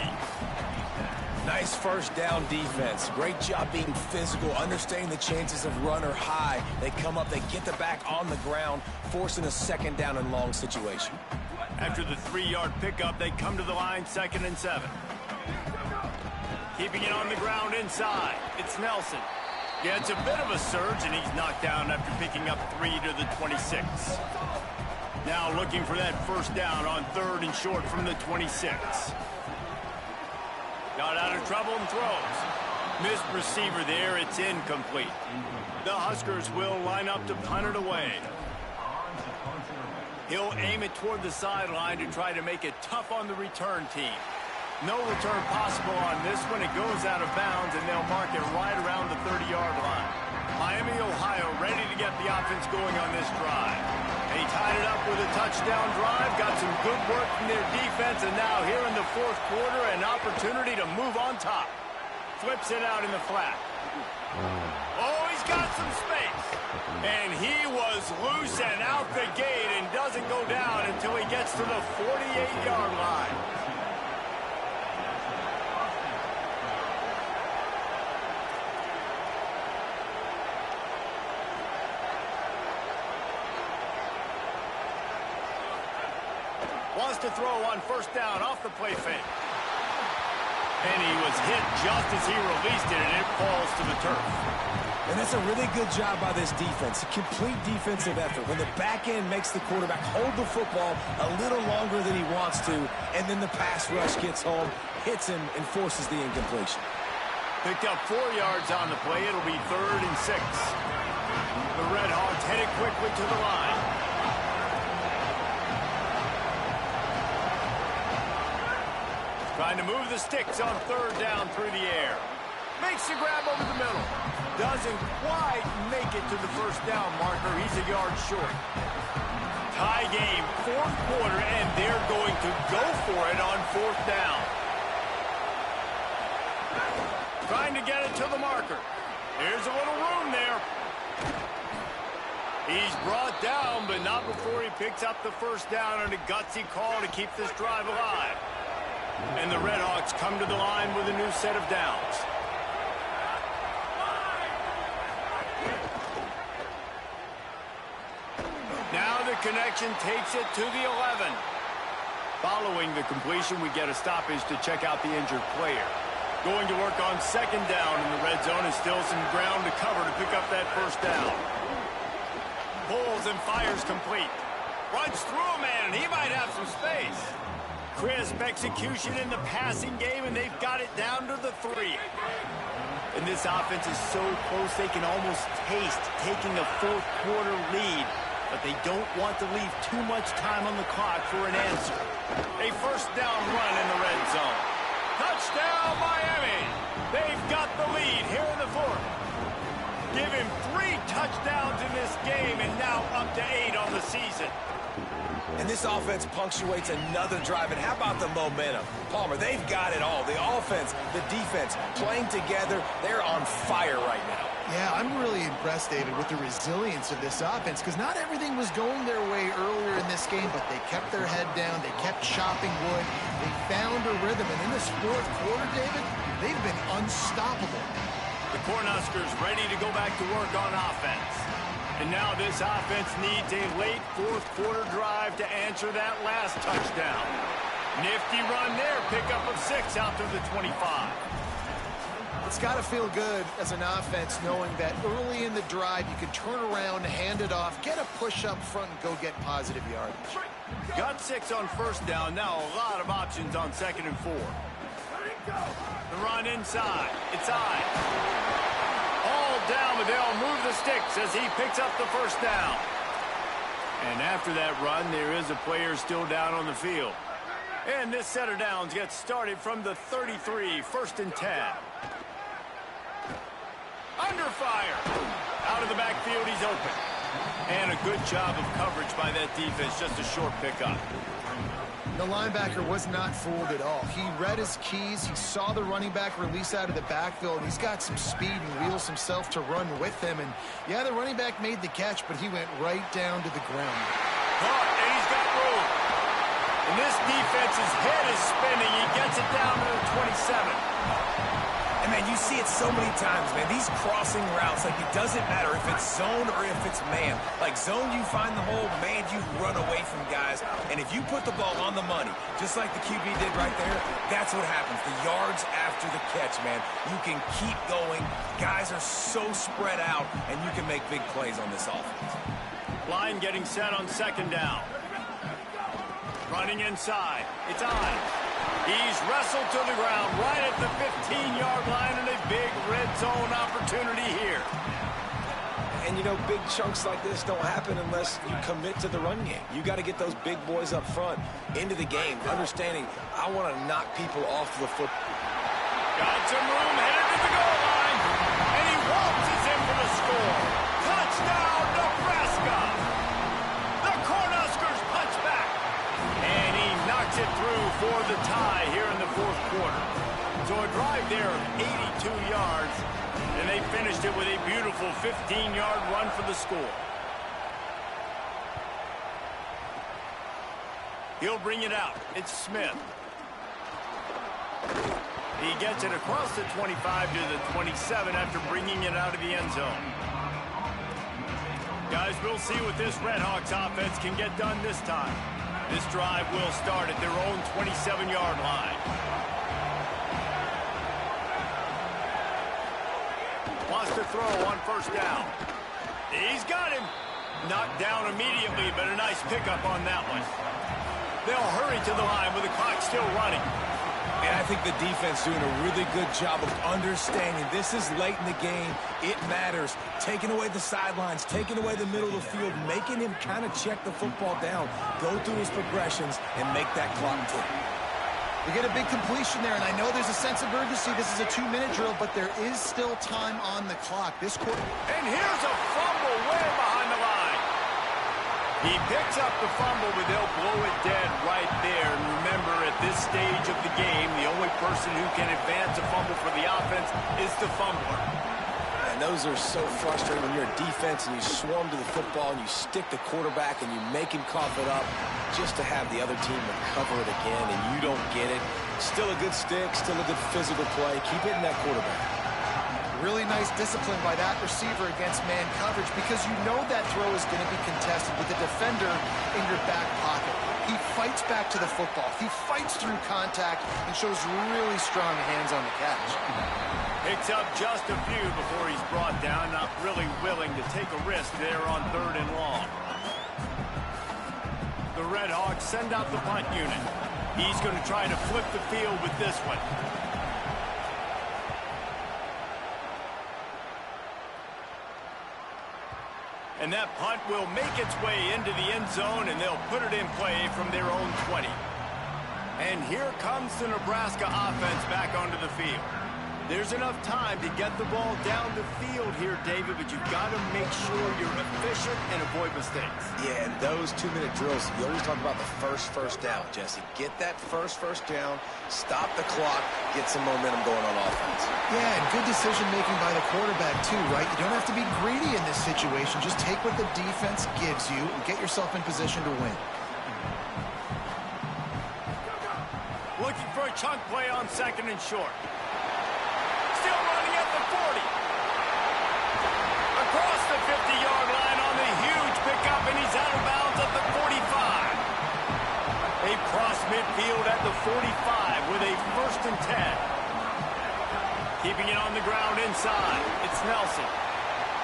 Speaker 4: Nice first down defense. Great job being physical, understanding the chances of run are high. They come up, they get the back on the ground, forcing a second down and long situation.
Speaker 1: After the 3-yard pickup, they come to the line, 2nd and 7. Keeping it on the ground inside. It's Nelson. Yeah, it's a bit of a surge, and he's knocked down after picking up 3 to the 26. Now looking for that first down on 3rd and short from the 26. Got out of trouble and throws. Missed receiver there. It's incomplete. The Huskers will line up to punt it away. He'll aim it toward the sideline to try to make it tough on the return team. No return possible on this one. It goes out of bounds, and they'll mark it right around the 30-yard line. Miami, Ohio, ready to get the offense going on this drive. They tied it up with a touchdown drive, got some good work from their defense, and now here in the fourth quarter, an opportunity to move on top. Flips it out in the flat. Oh, he's got some space. And he was loose and out the gate and doesn't go down until he gets to the 48-yard line. Wants to throw on first down off the play fake. And he was hit just as he released it, and it falls to the turf.
Speaker 4: And that's a really good job by this defense. A complete defensive effort. When the back end makes the quarterback hold the football a little longer than he wants to, and then the pass rush gets home, hits him, and forces the incompletion.
Speaker 1: Picked up 4 yards on the play. It'll be 3rd and 6. The Red Hawks headed quickly to the line. Trying to move the sticks on 3rd down through the air. Makes the grab over the middle. Doesn't quite make it to the first down marker. He's a yard short. Tie game, fourth quarter, and they're going to go for it on 4th down. Trying to get it to the marker. There's a little room there. He's brought down, but not before he picks up the first down on a gutsy call to keep this drive alive. And the Red Hawks come to the line with a new set of downs. Now the connection takes it to the 11. Following the completion, we get a stoppage to check out the injured player. Going to work on 2nd down in the red zone, and still some ground to cover to pick up that first down. Pulls and fires complete. Runs through a man, and he might have some space. Crisp execution in the passing game, and they've got it down to the 3. And this offense is so close they can almost taste taking a fourth quarter lead, but they don't want to leave too much time on the clock for an answer. A first down run in the red zone. Touchdown, Miami! They've got the lead here in the fourth. Give him 3 touchdowns in this game, and now up to 8 on the season.
Speaker 4: And this offense punctuates another drive. And how about the momentum? Palmer, they've got it all. The offense, the defense, playing together. They're on fire right now.
Speaker 3: Yeah, I'm really impressed, David, with the resilience of this offense, because not everything was going their way earlier in this game, but they kept their head down. They kept chopping wood. They found a rhythm. And in this fourth quarter, David, they've been unstoppable.
Speaker 1: The Cornhuskers ready to go back to work on offense. And now this offense needs a late fourth quarter drive to answer that last touchdown. Nifty run there, pickup of 6 out to the 25.
Speaker 3: It's got to feel good as an offense knowing that early in the drive you can turn around, hand it off, get a push up front, and go get positive yardage.
Speaker 1: Got 6 on first down, now a lot of options on 2nd and 4. The run inside, it's Ives. All down, but they'll move the sticks as he picks up the first down. And after that run, there is a player still down on the field. And this set of downs gets started from the 33, 1st and 10. Under fire. Out of the backfield, he's open. And a good job of coverage by that defense, just a short pickup.
Speaker 3: The linebacker was not fooled at all. He read his keys. He saw the running back release out of the backfield. He's got some speed and wheels himself to run with him. And, yeah, the running back made the catch, but he went right down to the ground.
Speaker 1: Caught, and he's got room. And this defense's head is spinning. He gets it down to the 27.
Speaker 4: And, man, you see it so many times, man. These crossing routes, like, it doesn't matter if it's zone or if it's man. Like, zone, you find the hole. Man, you run away from guys. And if you put the ball on the money, just like the QB did right there, that's what happens. The yards after the catch, man. You can keep going. Guys are so spread out, and you can make big plays on this offense.
Speaker 1: Line getting set on 2nd down. Running inside. It's on. He's wrestled to the ground right at the 15-yard line, and a big red zone opportunity here.
Speaker 4: And, you know, big chunks like this don't happen unless you commit to the run game. You got to get those big boys up front into the game, understanding I want to knock people off the foot.
Speaker 1: Got some room, headed to the goal line, and he waltzes in for the score. Touchdown, Nebraska! The Cornhuskers punch back, and he knocks it through for the tie here in the 4th quarter. So a drive there of 82 yards, and they finished it with a beautiful 15-yard run for the score. He'll bring it out. It's Smith. He gets it across the 25 to the 27 after bringing it out of the end zone. Guys, we'll see what this Redhawks offense can get done this time. This drive will start at their own 27-yard line. Wants to throw on 1st down. He's got him. Knocked down immediately, but a nice pickup on that one. They'll hurry to the line with the clock still running.
Speaker 4: And I think the defense doing a really good job of understanding this is late in the game. It matters. Taking away the sidelines, taking away the middle of the field, making him kind of check the football down, go through his progressions, and make that clock tick.
Speaker 3: We get a big completion there, and I know there's a sense of urgency. This is a 2-minute drill, but there is still time on the clock. This quarter.
Speaker 1: And here's a fumble way behind the line. He picks up the fumble, but they'll blow it dead right there. And remember, at this stage of the game, the only person who can advance a fumble for the offense is the fumbler.
Speaker 4: And those are so frustrating when you're a defense and you swarm to the football and you stick the quarterback and you make him cough it up just to have the other team recover it again and you don't get it. Still a good stick, still a good physical play. Keep hitting that quarterback.
Speaker 3: Really nice discipline by that receiver against man coverage because you know that throw is going to be contested with the defender in your back pocket. He fights back to the football. He fights through contact and shows really strong hands on the catch.
Speaker 1: Picks up just a few before he's brought down, not really willing to take a risk there on 3rd and long. The Redhawks send out the punt unit. He's going to try to flip the field with this one. And that punt will make its way into the end zone, and they'll put it in play from their own 20. And here comes the Nebraska offense back onto the field. There's enough time to get the ball down the field here, David, but you've got to make sure you're efficient and avoid mistakes.
Speaker 4: Yeah, and those 2-minute drills, you always talk about the first down, Jesse. Get that first down, stop the clock, get some momentum going on offense.
Speaker 3: Yeah, and good decision-making by the quarterback, too, right? You don't have to be greedy in this situation. Just take what the defense gives you and get yourself in position to win.
Speaker 1: Looking for a chunk play on 2nd and short. Still running at the 40. Across the 50-yard line on the huge pickup, and he's out of bounds at the 45. They cross midfield at the 45 with a 1st and 10. Keeping it on the ground inside. It's Nelson.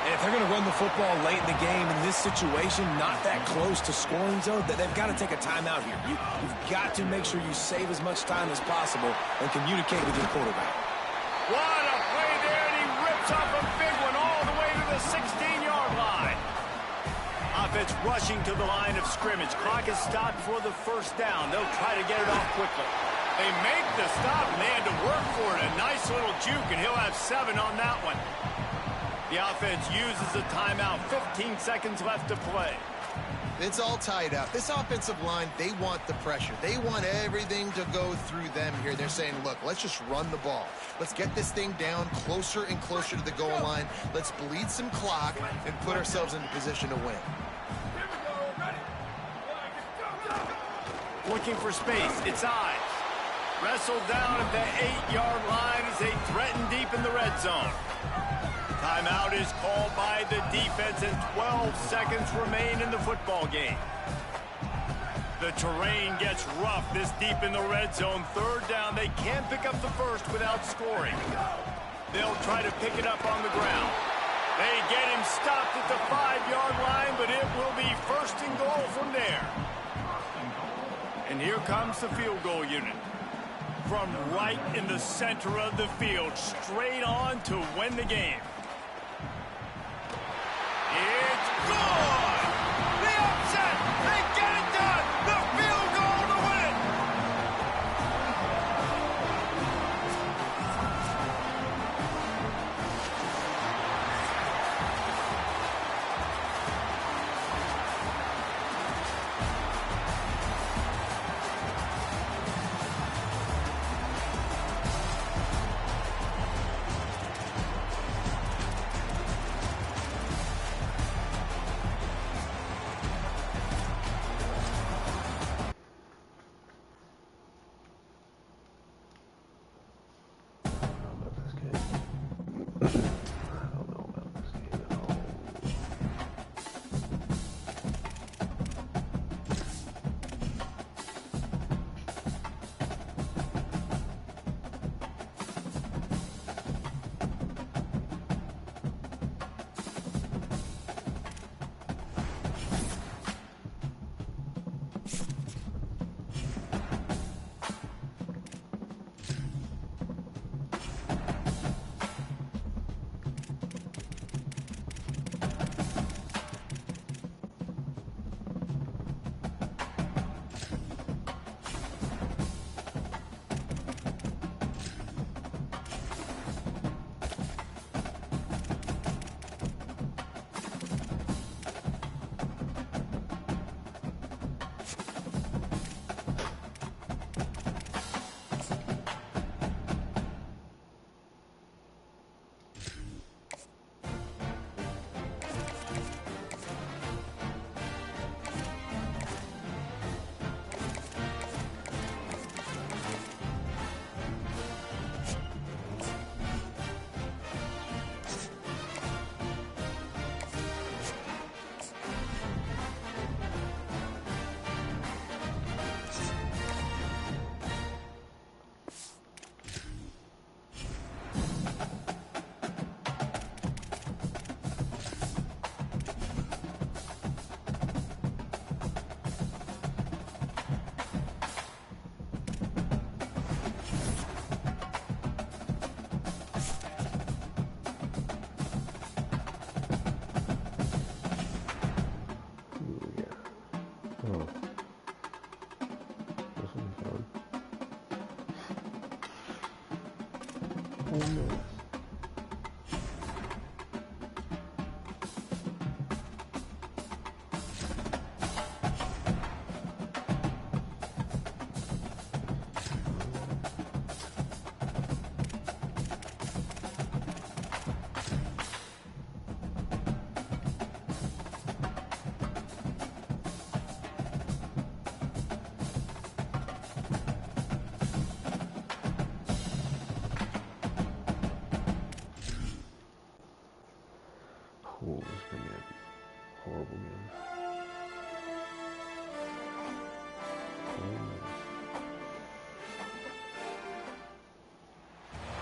Speaker 4: And if they're going to run the football late in the game in this situation, not that close to scoring zone, that they've got to take a timeout here. You've got to make sure you save as much time as possible and communicate with your quarterback.
Speaker 1: What a play there, and he rips off a big one all the way to the 16-yard line. Offense It's rushing to the line of scrimmage. Clock is stopped for the first down. They'll try to get it off quickly. They make the stop, and they had to work for it. A nice little juke, and he'll have 7 on that one. The offense uses a timeout. 15 seconds left to play.
Speaker 3: It's all tied up. This offensive line, they want the pressure. They want everything to go through them here. They're saying, look, let's just run the ball. Let's get this thing down closer and closer to the goal line. Let's bleed some clock and put ourselves into position to win.
Speaker 1: Looking for space. It's Ives. Wrestled down at the 8-yard line as they threaten deep in the red zone. Timeout is called by the defense and 12 seconds remain in the football game. The terrain gets rough this deep in the red zone. 3rd down. They can't pick up the first without scoring. They'll try to pick it up on the ground. They get him stopped at the 5-yard line, but it will be 1st and goal from there. And here comes the field goal unit. From right in the center of the field, straight on to win the game. It's good! The upset! They get it done! The field goal to win it!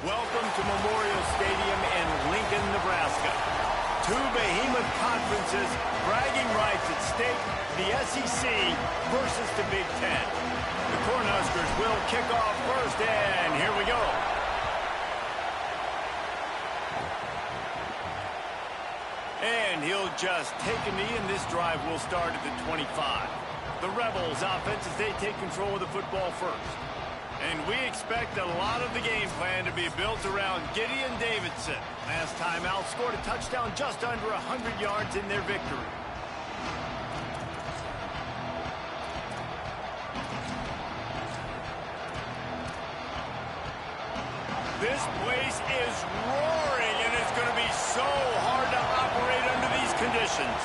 Speaker 1: Welcome to Memorial Stadium in Lincoln, Nebraska. 2 behemoth conferences, bragging rights at stake, the SEC versus the Big Ten. The Cornhuskers will kick off first, and here we go. And he'll just take a knee, and this drive will start at the 25. The Rebels offense as they take control of the football first. And we expect a lot of the game plan to be built around Gideon Davidson. Last time out, scored a touchdown just under 100 yards in their victory. This place is roaring, and it's going to be so hard to operate under these conditions.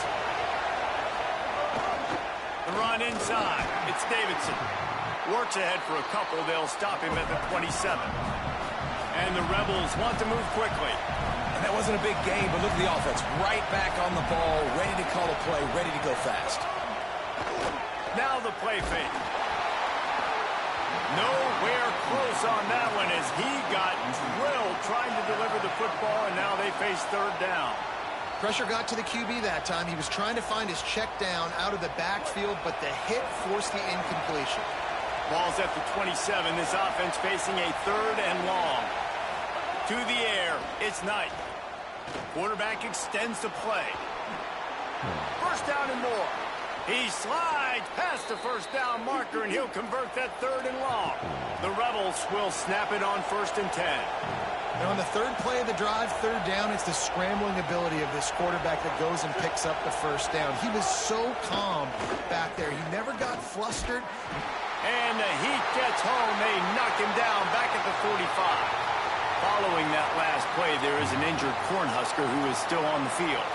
Speaker 1: The run inside. It's Davidson. Works ahead for a couple. They'll stop him at the 27. And the Rebels want to move quickly.
Speaker 4: And that wasn't a big gain, but look at the offense. Right back on the ball, ready to call a play, ready to go fast.
Speaker 1: Now the play fake. Nowhere close on that one as he got drilled trying to deliver the football, and now they face third down.
Speaker 3: Pressure got to the QB that time. He was trying to find his check down out of the backfield, but the hit forced the incompletion.
Speaker 1: Ball's at the 27. This offense facing a third and long. To the air. It's Knight. Quarterback extends the play. First down and more. He slides past the first down marker, and he'll convert that third and long. The Rebels will snap it on 1st and 10.
Speaker 3: And on the third play of the drive, third down, it's the scrambling ability of this quarterback that goes and picks up the first down. He was so calm back there. He never got flustered.
Speaker 1: And the heat gets home. They knock him down back at the 45. Following that last play, there is an injured Cornhusker who is still on the field.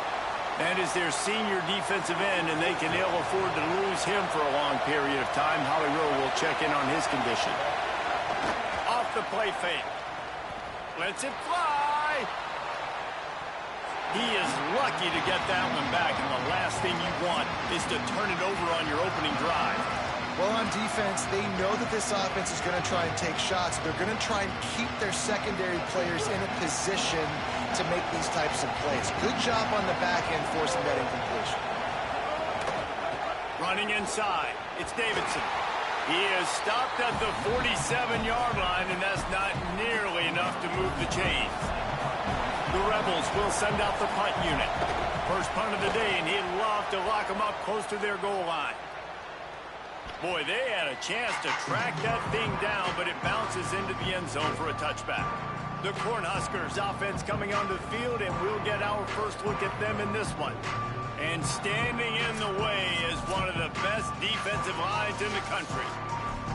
Speaker 1: That is their senior defensive end, and they can ill afford to lose him for a long period of time. Hollywood will check in on his condition. Off the play fake. Lets it fly. He is lucky to get that one back, and the last thing you want is to turn it over on your opening drive.
Speaker 3: Well, on defense, they know that this offense is going to try and take shots. They're going to try and keep their secondary players in a position to make these types of plays. Good job on the back end forcing that incompletion.
Speaker 1: Running inside, it's Davidson. He is stopped at the 47-yard line, and that's not nearly enough to move the chains. The Rebels will send out the punt unit. First punt of the day, and he'd love to lock them up close to their goal line. Boy, they had a chance to track that thing down, but it bounces into the end zone for a touchback. The Cornhuskers offense coming onto the field, and we'll get our first look at them in this one. And standing in the way is one of the best defensive lines in the country.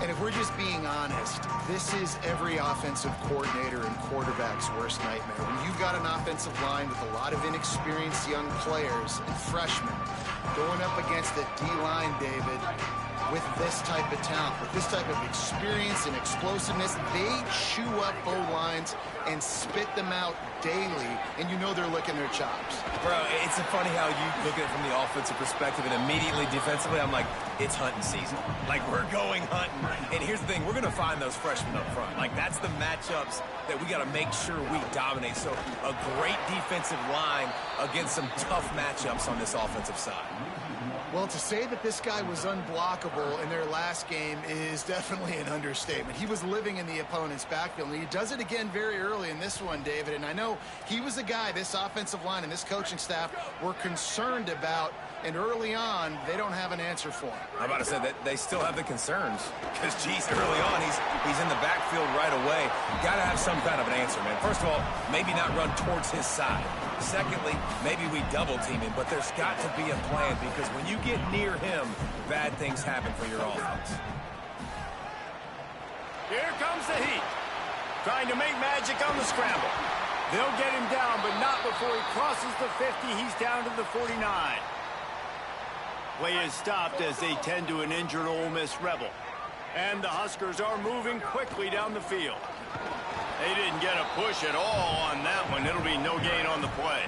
Speaker 3: And if we're just being honest, this is every offensive coordinator and quarterback's worst nightmare. When you've got an offensive line with a lot of inexperienced young players and freshmen going up against the D-line, David, with this type of talent, with this type of experience and explosiveness, they chew up O-lines and spit them out daily, and you know they're licking their chops.
Speaker 4: Bro, it's funny how you look at it from the offensive perspective, and immediately defensively, I'm like, it's hunting season. Like, we're going hunting. And here's the thing, we're going to find those freshmen up front. Like, that's the matchups that we got to make sure we dominate. So a great defensive line against some tough matchups on this offensive side.
Speaker 3: Well, to say that this guy was unblockable in their last game is definitely an understatement. He was living in the opponent's backfield, and he does it again very early in this one, David. And I know he was a guy this offensive line and this coaching staff were concerned about, and early on, they don't have an answer for him.
Speaker 4: I'm about to say that they still have the concerns because, geez, early on, he's in the backfield right away. Got to have some kind of an answer, man. First of all, maybe not run towards his side. Secondly, maybe we double team him, but there's got to be a plan because when you get near him, bad things happen for your offense.
Speaker 1: Here comes the heat. Trying to make magic on the scramble. They'll get him down, but not before he crosses the 50. He's down to the 49. Play is stopped as they tend to an injured Ole Miss Rebel. And the Huskers are moving quickly down the field. They didn't get a push at all on that one. It'll be no gain on the play.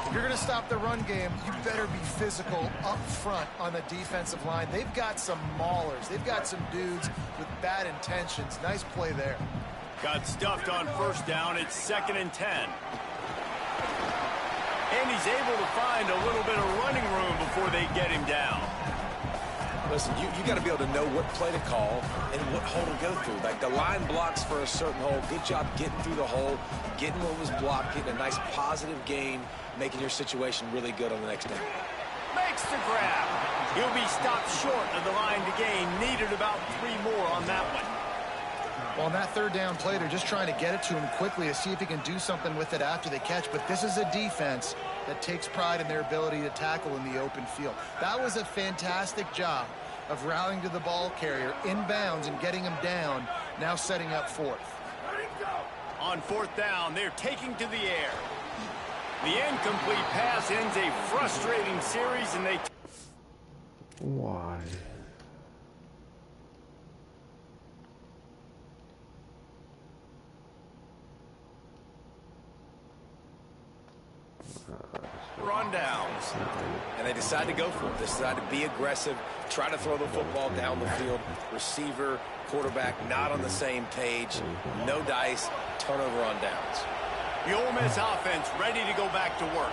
Speaker 3: If you're going to stop the run game, you better be physical up front on the defensive line. They've got some maulers. They've got some dudes with bad intentions. Nice play there.
Speaker 1: Got stuffed on first down. It's 2nd and 10. And he's able to find a little bit of running room before they get him down.
Speaker 4: Listen, you got to be able to know what play to call and what hole to go through. Like the line blocks for a certain hole. Good job getting through the hole, getting what was blocked, getting a nice positive gain, making your situation really good on the next down.
Speaker 1: Makes the grab. He'll be stopped short of the line to gain. Needed about 3 more on that one.
Speaker 3: Well, on that third down play, they're just trying to get it to him quickly to see if he can do something with it after they catch. But this is a defense that takes pride in their ability to tackle in the open field. That was a fantastic job of rallying to the ball carrier inbounds and getting him down, now setting up fourth.
Speaker 1: On fourth down, they're taking to the air. The incomplete pass ends a frustrating series, and they...
Speaker 5: Why?
Speaker 1: Rundowns.
Speaker 4: And they decide to go for it. They decide to be aggressive, try to throw the football down the field. Receiver, quarterback, not on the same page. No dice, turnover on downs.
Speaker 1: The Ole Miss offense ready to go back to work.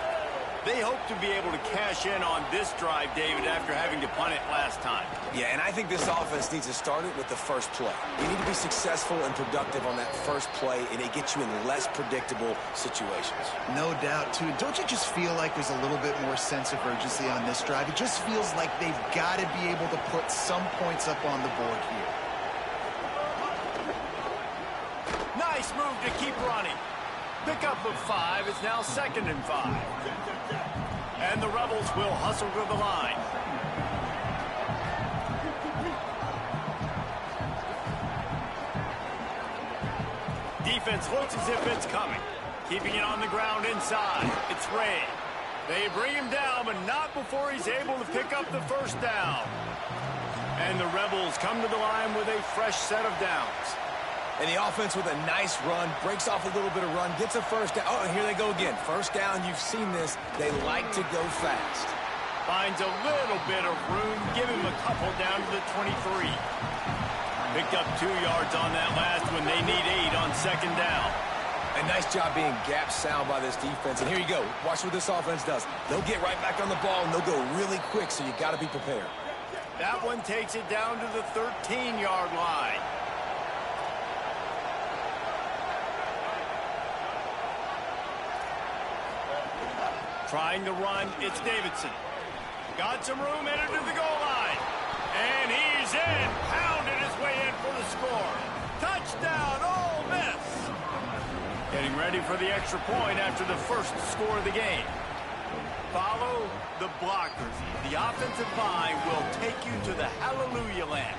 Speaker 1: They hope to be able to cash in on this drive, David, after having to punt it last time.
Speaker 4: Yeah, and I think this offense needs to start it with the first play. You need to be successful and productive on that first play, and it gets you in less predictable situations.
Speaker 3: No doubt, too. Don't you just feel like there's a little bit more sense of urgency on this drive? It just feels like they've got to be able to put some points up on the board here.
Speaker 1: Nice move to keep running. Pickup of 5 is now 2nd and 5. And the Rebels will hustle to the line. Defense looks as if it's coming. Keeping it on the ground inside. It's Ray. They bring him down, but not before he's able to pick up the first down. And the Rebels come to the line with a fresh set of downs.
Speaker 4: And the offense with a nice run, breaks off a little bit of run, gets a first down. Oh, and here they go again. First down, you've seen this. They like to go fast.
Speaker 1: Finds a little bit of room. Give him a couple down to the 23. Picked up 2 yards on that last one. They need 8 on 2nd down.
Speaker 4: A nice job being gap sound by this defense. And here you go. Watch what this offense does. They'll get right back on the ball, and they'll go really quick, so you got to be prepared.
Speaker 1: That one takes it down to the 13-yard line. Trying to run, it's Davidson. Got some room, headed to the goal line. And he's in, pounded his way in for the score. Touchdown, Ole Miss. Getting ready for the extra point after the first score of the game. Follow the blockers. The offensive line will take you to the hallelujah land.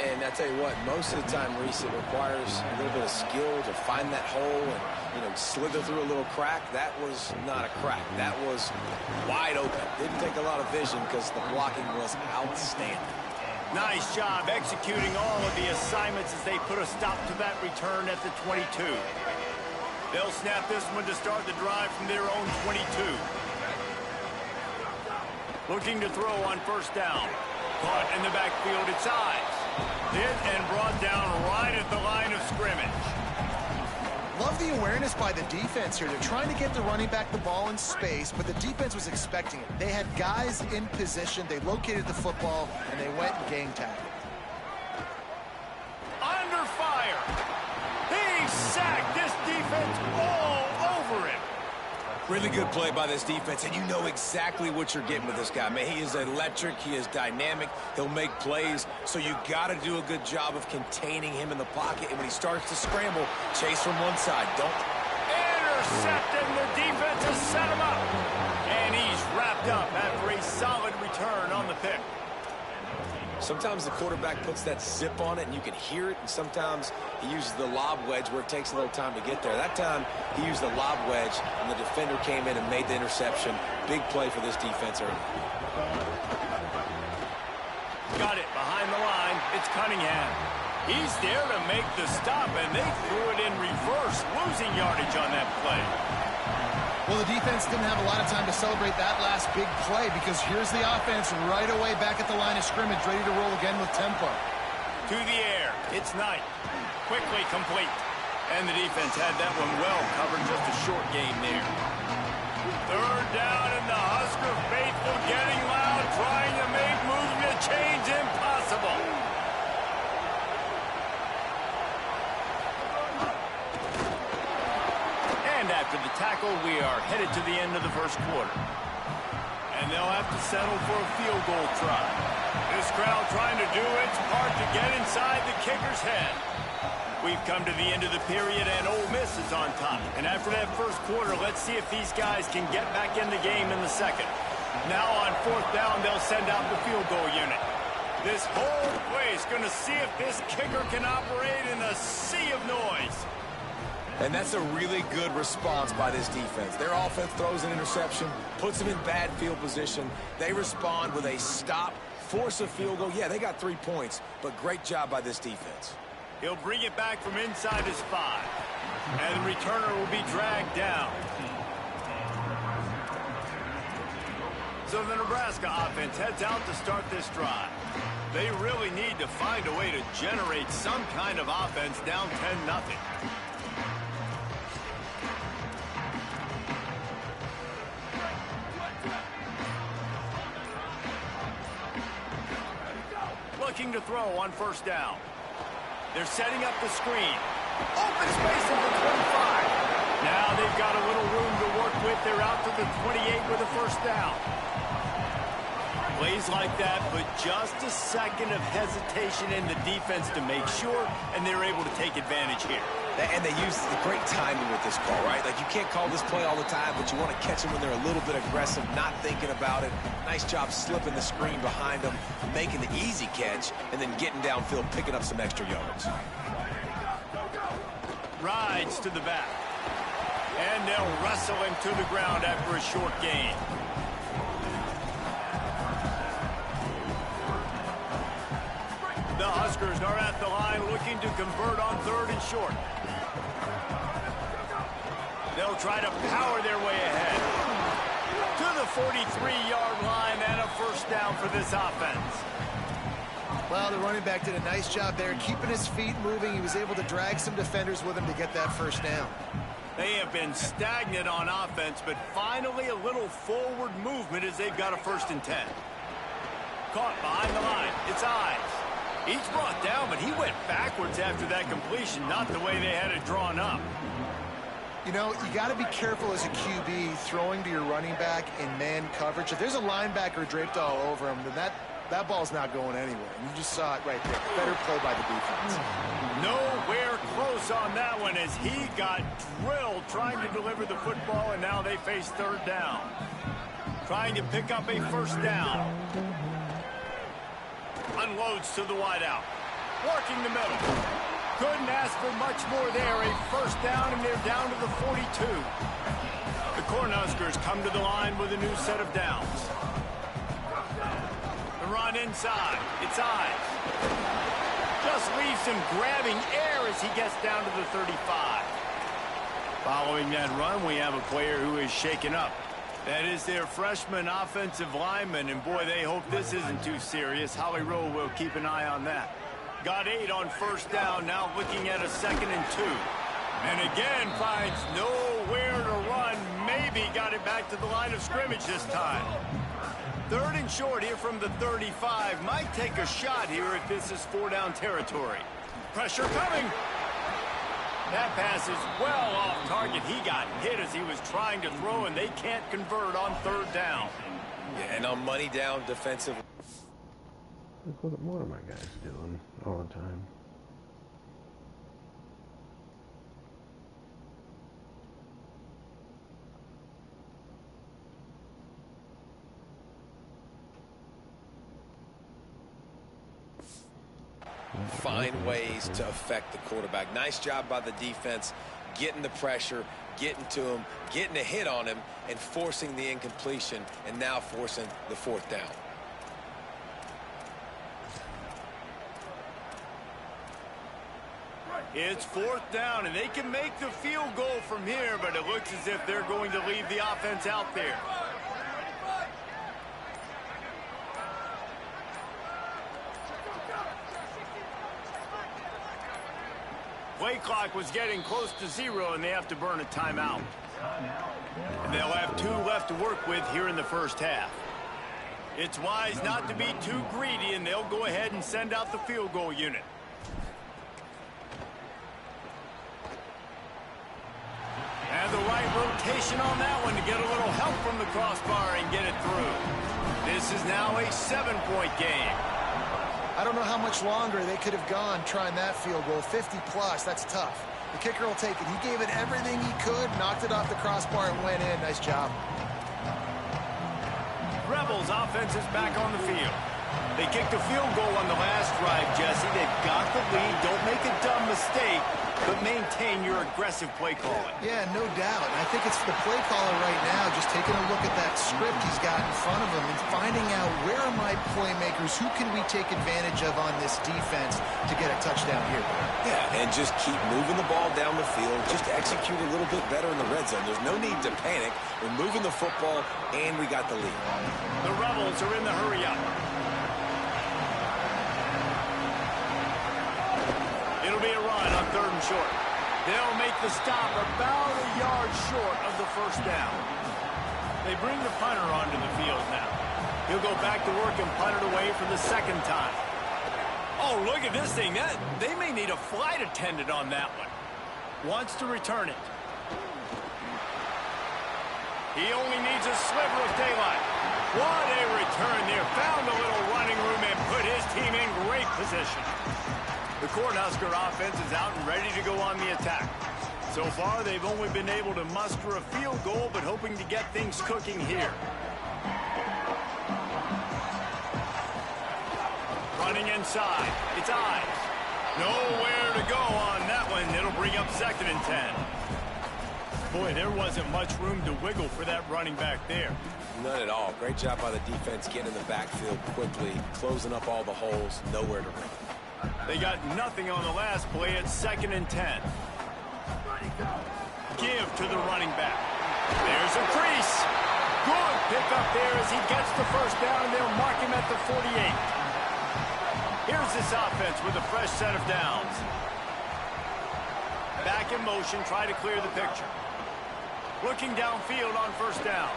Speaker 4: And I tell you what, most of the time, Reese, it requires a little bit of skill to find that hole and, slither through a little crack. That was not a crack. That was wide open. Didn't take a lot of vision because the blocking was outstanding.
Speaker 1: Nice job executing all of the assignments as they put a stop to that return at the 22. They'll snap this one to start the drive from their own 22. Looking to throw on first down. Caught in the backfield, it's Eyes. Hit and brought down right at the line of scrimmage.
Speaker 3: Love the awareness by the defense here. They're trying to get the running back the ball in space, but the defense was expecting it. They had guys in position. They located the football, and they went and gang tackled.
Speaker 1: Under fire. He sacked this defense all over him.
Speaker 4: Really good play by this defense, and you know exactly what you're getting with this guy. Man, he is electric. He is dynamic. He'll make plays, so you got to do a good job of containing him in the pocket. And when he starts to scramble, chase from one side. Don't.
Speaker 1: Intercepted. The defense has set him up. And he's wrapped up after a solid return on the pick.
Speaker 4: Sometimes the quarterback puts that zip on it, and you can hear it. And sometimes he uses the lob wedge where it takes a little time to get there. That time, he used the lob wedge, and the defender came in and made the interception. Big play for this defense early.
Speaker 1: Got it behind the line. It's Cunningham. He's there to make the stop, and they threw it in reverse, losing yardage on that play.
Speaker 3: Well, the defense didn't have a lot of time to celebrate that last big play because here's the offense right away back at the line of scrimmage, ready to roll again with tempo.
Speaker 1: To the air. It's Knight. Quickly complete. And the defense had that one well covered. Just a short game there. Third down, and the Husker faithful getting loud, trying to make movement change in quarter. And they'll have to settle for a field goal try. This crowd trying to do its part to get inside the kicker's head. We've come to the end of the period, and Ole Miss is on top. And after that first quarter, let's see if these guys can get back in the game in the second. Now on fourth down, they'll send out the field goal unit. This whole place going to see if this kicker can operate in a sea of noise.
Speaker 4: And that's a really good response by this defense. Their offense throws an interception, puts them in bad field position. They respond with a stop, force a field goal. Yeah, they got 3 points, but great job by this defense.
Speaker 1: He'll bring it back from inside his 5. And the returner will be dragged down. So the Nebraska offense heads out to start this drive. They really need to find a way to generate some kind of offense down 10-0. Looking to throw on first down. They're setting up the screen. Open space at the 25. Now they've got a little room to work with. They're out to the 28 with a first down. Plays like that, but just a second of hesitation in the defense to make sure, and they're able to take advantage here.
Speaker 4: And they use the great timing with this call, right? Like, you can't call this play all the time, but you want to catch them when they're a little bit aggressive, not thinking about it. Nice job slipping the screen behind them, making the easy catch, and then getting downfield, picking up some extra yards.
Speaker 1: Rides to the back. And they'll wrestle him to the ground after a short gain. The Huskers are at the line looking to convert on 3rd and short. They'll try to power their way ahead. To the 43-yard line and a first down for this offense.
Speaker 3: Well, the running back did a nice job there, keeping his feet moving. He was able to drag some defenders with him to get that first down.
Speaker 1: They have been stagnant on offense, but finally a little forward movement as they've got a 1st and 10. Caught behind the line. It's Eyes. He's brought down, but he went backwards after that completion, not the way they had it drawn up.
Speaker 3: You know, you got to be careful as a QB throwing to your running back in man coverage. If there's a linebacker draped all over him, then that ball's not going anywhere. You just saw it right there. Better play by the defense.
Speaker 1: Nowhere close on that one as he got drilled trying to deliver the football, and now they face 3rd down. Trying to pick up a first down. Unloads to the wideout. Working the middle. Couldn't ask for much more there. A first down, and they're down to the 42. The Cornhuskers come to the line with a new set of downs. The run inside. It's Eyes. Just leaves him grabbing air as he gets down to the 35. Following that run, we have a player who is shaken up. That is their freshman offensive lineman, and boy, they hope this isn't too serious. Holly Rowe will keep an eye on that. Got 8 on first down, now looking at a 2nd and 2. And again, finds nowhere to run. Maybe got it back to the line of scrimmage this time. 3rd and short here from the 35. Might take a shot here if this is 4-down territory. Pressure coming. That pass is well off target. He got hit as he was trying to throw, and they can't convert on 3rd down.
Speaker 4: Yeah, and on money down defensive.
Speaker 5: What are my guys doing all the time?
Speaker 4: Find ways to affect the quarterback. Nice job by the defense, getting the pressure, getting to him, getting a hit on him, and forcing the incompletion, and now forcing the 4th down.
Speaker 1: It's 4th down, and they can make the field goal from here, but it looks as if they're going to leave the offense out there. Play clock was getting close to 0, and they have to burn a timeout. And they'll have 2 left to work with here in the first half. It's wise not to be too greedy, and they'll go ahead and send out the field goal unit. And the right right rotation on that one to get a little help from the crossbar and get it through. This is now a 7-point game.
Speaker 3: I don't know how much longer they could have gone trying that field goal. 50-plus, that's tough. The kicker will take it. He gave it everything he could, knocked it off the crossbar and went in. Nice job.
Speaker 1: Rebels offense is back on the field. They kicked a field goal on the last drive, Jesse. They've got the lead. Don't make a dumb mistake, but maintain your aggressive play calling.
Speaker 3: Yeah, no doubt. And I think it's the play caller right now just taking a look at that script he's got in front of him and finding out where are my playmakers, who can we take advantage of on this defense to get a touchdown here.
Speaker 4: Yeah, and just keep moving the ball down the field. Just execute a little bit better in the red zone. There's no need to panic. We're moving the football, and we got the lead.
Speaker 1: The Rebels are in the hurry-up. It'll be a run on 3rd and short. They'll make the stop about a yard short of the first down. They bring the punter onto the field now. He'll go back to work and punt it away for the 2nd time. Oh, look at this thing. They may need a flight attendant on that one. Wants to return it. He only needs a sliver of daylight. What a return there. Found a little running room and put his team in great position. The Cornhusker offense is out and ready to go on the attack. So far, they've only been able to muster a field goal, but hoping to get things cooking here. Running inside. It's Ives. Nowhere to go on that one. It'll bring up 2nd and 10. Boy, there wasn't much room to wiggle for that running back there.
Speaker 4: None at all. Great job by the defense getting in the backfield quickly, closing up all the holes, nowhere to run.
Speaker 1: They got nothing on the last play at 2nd and 10. Give to the running back. There's a crease. Good pickup there as he gets the first down, and they'll mark him at the 48. Here's this offense with a fresh set of downs. Back in motion, try to clear the picture. Looking downfield on 1st down.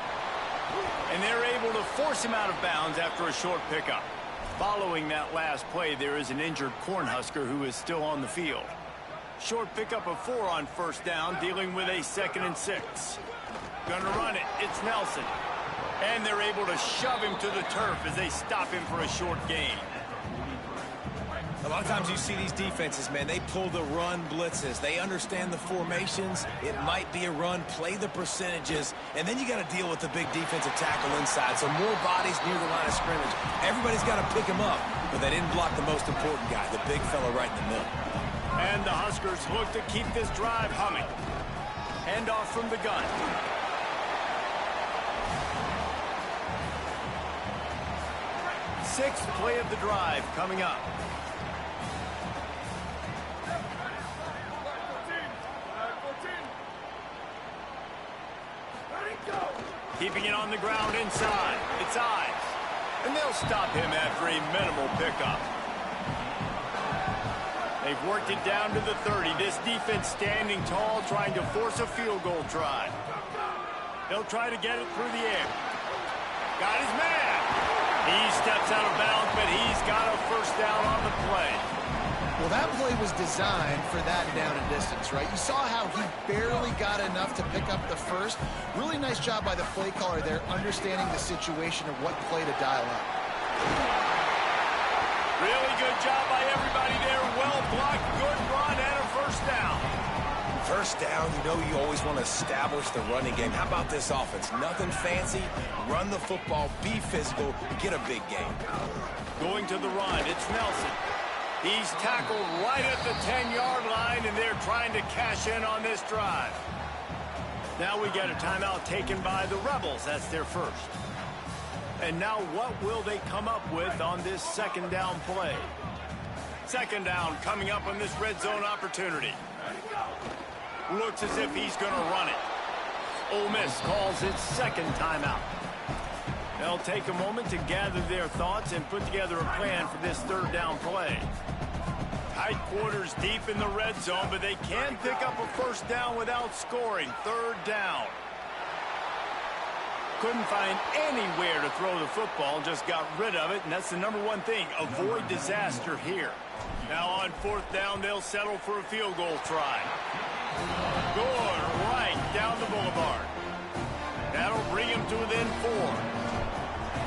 Speaker 1: And they're able to force him out of bounds after a short pickup. Following that last play, there is an injured Cornhusker who is still on the field. Short pickup of 4 on 1st down, dealing with a 2nd and 6. Gonna run it. It's Nelson. And they're able to shove him to the turf as they stop him for a short gain.
Speaker 4: A lot of times you see these defenses, man, they pull the run blitzes. They understand the formations. It might be a run, play the percentages, and then you got to deal with the big defensive tackle inside. So more bodies near the line of scrimmage. Everybody's got to pick him up, but they didn't block the most important guy, the big fella right in the middle.
Speaker 1: And the Huskers look to keep this drive humming. Handoff from the gun. Sixth play of the drive coming up. Keeping it on the ground inside. It's Ives. And they'll stop him after a minimal pickup. They've worked it down to the 30. This defense standing tall, trying to force a field goal try. They'll try to get it through the air. Got his man. He steps out of bounds, but he's got a first down on the play.
Speaker 3: Well, that play was designed for that down and distance, right? You saw how he barely got enough to pick up the first. Really nice job by the play caller there, understanding the situation of what play to dial up.
Speaker 1: Really good job by everybody there. Well blocked, good run, and a first down.
Speaker 4: First down, you know you always want to establish the running game. How about this offense? Nothing fancy. Run the football, be physical, get a big game.
Speaker 1: Going to the run, it's Nelson. He's tackled right at the 10-yard line, and they're trying to cash in on this drive. Now we get a timeout taken by the Rebels. That's their first. And now what will they come up with on this 2nd down play? 2nd down coming up on this red zone opportunity. Looks as if he's going to run it. Ole Miss calls its 2nd timeout. They'll take a moment to gather their thoughts and put together a plan for this 3rd down play. Tight quarters deep in the red zone, but they can pick up a first down without scoring. 3rd down. Couldn't find anywhere to throw the football, just got rid of it, and that's the #1 thing. Avoid disaster here. Now on 4th down, they'll settle for a field goal try. Good right down the boulevard. down to within 4.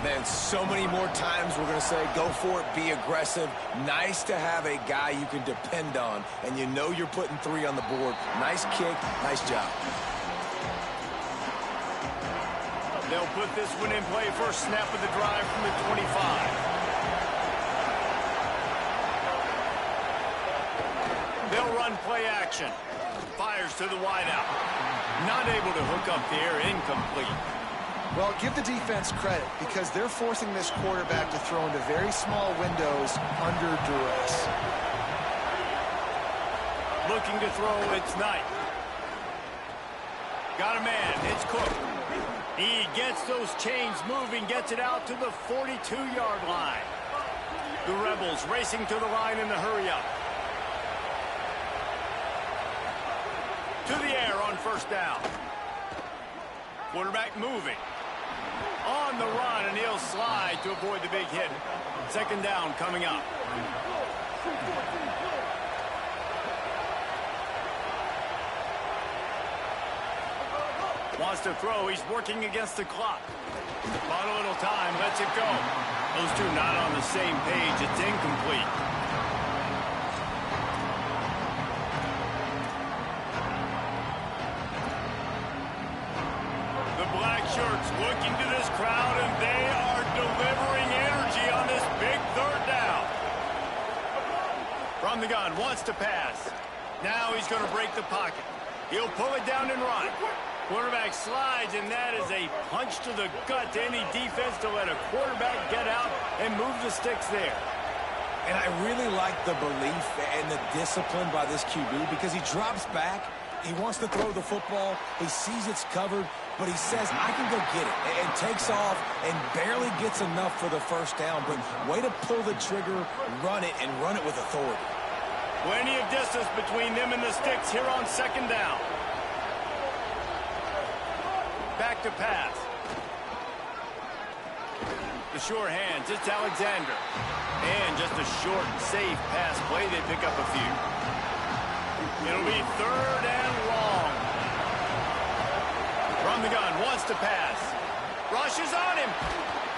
Speaker 4: Man, so many more times we're going to say, go for it, be aggressive. Nice to have a guy you can depend on, and you know you're putting 3 on the board. Nice kick, nice job.
Speaker 1: They'll put this one in play. First snap of the drive from the 25. They'll run play action. Fires to the wideout. Not able to hook up there, incomplete.
Speaker 3: Well, give the defense credit because they're forcing this quarterback to throw into very small windows under duress.
Speaker 1: Looking to throw, it's Knight. Got a man, it's Cook. He gets those chains moving, gets it out to the 42-yard line. The Rebels racing to the line in the hurry-up. To the air on first down. Quarterback moving. On the run, and he'll slide to avoid the big hit. Second down coming up. Wants to throw. He's working against the clock. Bought a little time. Lets it go. Those two not on the same page. It's incomplete. Shirts looking to this crowd, and they are delivering energy on this big third down. From the gun, wants to pass. Now he's going to break the pocket. He'll pull it down and run. Quarterback slides, and that is a punch to the gut to any defense to let a quarterback get out and move the sticks there.
Speaker 4: And I really like the belief and the discipline by this QB because he drops back. He wants to throw the football. He sees it's covered, but he says, I can go get it, and takes off and barely gets enough for the first down. But way to pull the trigger, run it, and run it with authority.
Speaker 1: Plenty of distance between them and the sticks here on second down. Back to pass. The sure hands, it's Alexander. And just a short, safe pass play. They pick up a few. It'll be third and long. From the gun, wants to pass. Rushes on him.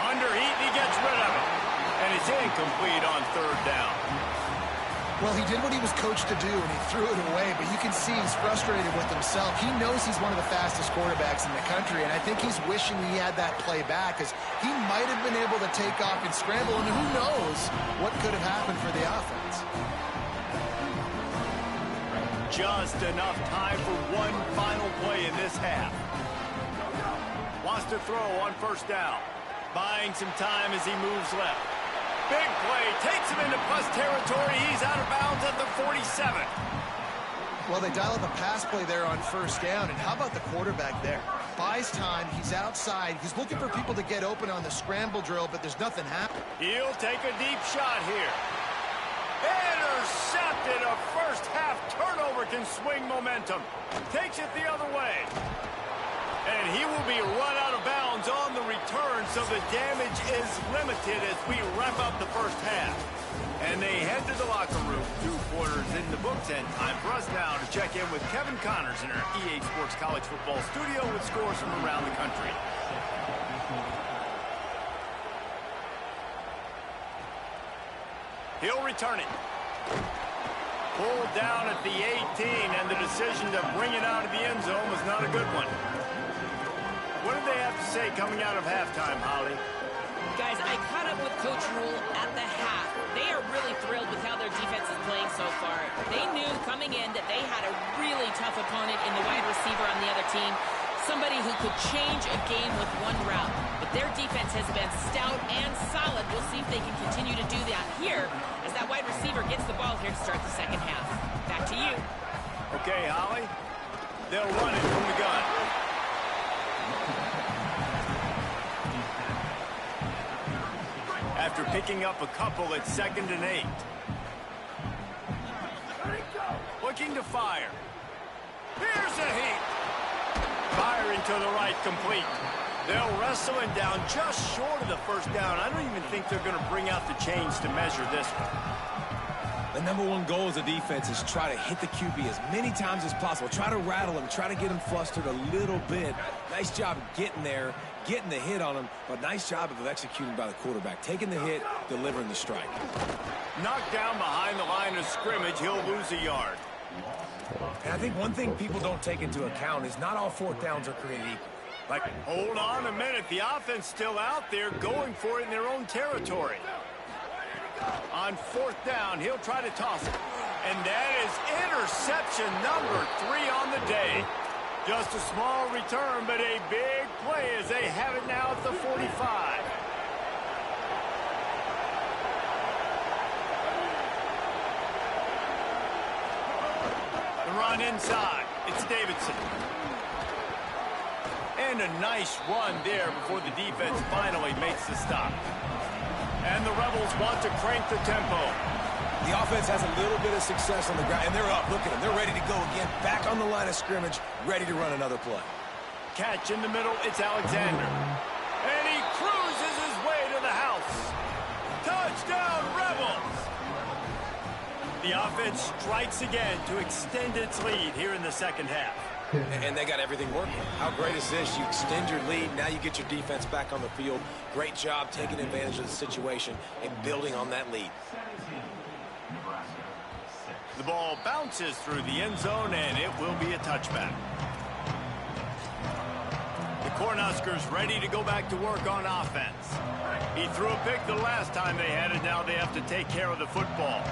Speaker 1: Underheat, he gets rid of it. And it's incomplete on third down.
Speaker 3: Well, he did what he was coached to do, and he threw it away, but you can see he's frustrated with himself. He knows he's one of the fastest quarterbacks in the country, and I think he's wishing he had that play back, because he might have been able to take off and scramble, and who knows what could have happened for the offense.
Speaker 1: Just enough time for one final play in this half. Wants to throw on first down. Buying some time as he moves left. Big play, takes him into plus territory. He's out of bounds at the 47.
Speaker 3: Well, they dial up a pass play there on first down, and how about the quarterback there? Buys time, he's outside, he's looking for people to get open on the scramble drill, but there's nothing happening.
Speaker 1: He'll take a deep shot here. Intercepted. A first half turnover can swing momentum. Takes it the other way. And he will be run out of bounds on the return, so the damage is limited as we wrap up the first half. And they head to the locker room. 2 quarters in the books, and time for us now to check in with Kevin Connors in our EA Sports College Football studio with scores from around the country. He'll return it. Pulled down at the 18, and the decision to bring it out of the end zone was not a good one. What did they have to say coming out of halftime, Holly?
Speaker 2: Guys, I caught up with Coach Rule at the half. They are really thrilled with how their defense is playing so far. They knew coming in that they had a really tough opponent in the wide receiver on the other team, somebody who could change a game with one route. But their defense has been stout and solid. We'll see if they can continue to do that here as that wide receiver gets the ball here to start the second half. Back to you.
Speaker 1: Okay, Holly. They'll run it from the gun. After picking up a couple, it's 2nd and 8. Looking to fire. Here's a heat. Firing to the right, complete. They'll wrestle him down just short of the first down. I don't even think they're going to bring out the chains to measure this one.
Speaker 4: The #1 goal as a defense is try to hit the QB as many times as possible. Try to rattle him. Try to get him flustered a little bit. Nice job getting there getting the hit on him, but nice job of executing by the quarterback. Taking the hit, delivering the strike.
Speaker 1: Knocked down behind the line of scrimmage, he'll lose a yard.
Speaker 4: And I think one thing people don't take into account is not all fourth downs are created equal.
Speaker 1: Like, hold on a minute. The offense still out there going for it in their own territory. On fourth down, he'll try to toss it. And that is interception number 3 on the day. Just a small return, but a big play as they have it now at the 45. The run inside. It's Davidson. And a nice run there before the defense finally makes the stop. And the Rebels want to crank the tempo.
Speaker 4: The offense has a little bit of success on the ground, and they're up. Look at them. They're ready to go again. Back on the line of scrimmage, ready to run another play.
Speaker 1: Catch in the middle. It's Alexander. And he cruises his way to the house. Touchdown, Rebels! The offense strikes again to extend its lead here in the second half.
Speaker 4: And they got everything working. How great is this? You extend your lead. Now you get your defense back on the field. Great job taking advantage of the situation and building on that lead.
Speaker 1: The ball bounces through the end zone, and it will be a touchback. The Cornhuskers ready to go back to work on offense. He threw a pick the last time they had it. Now they have to take care of the football.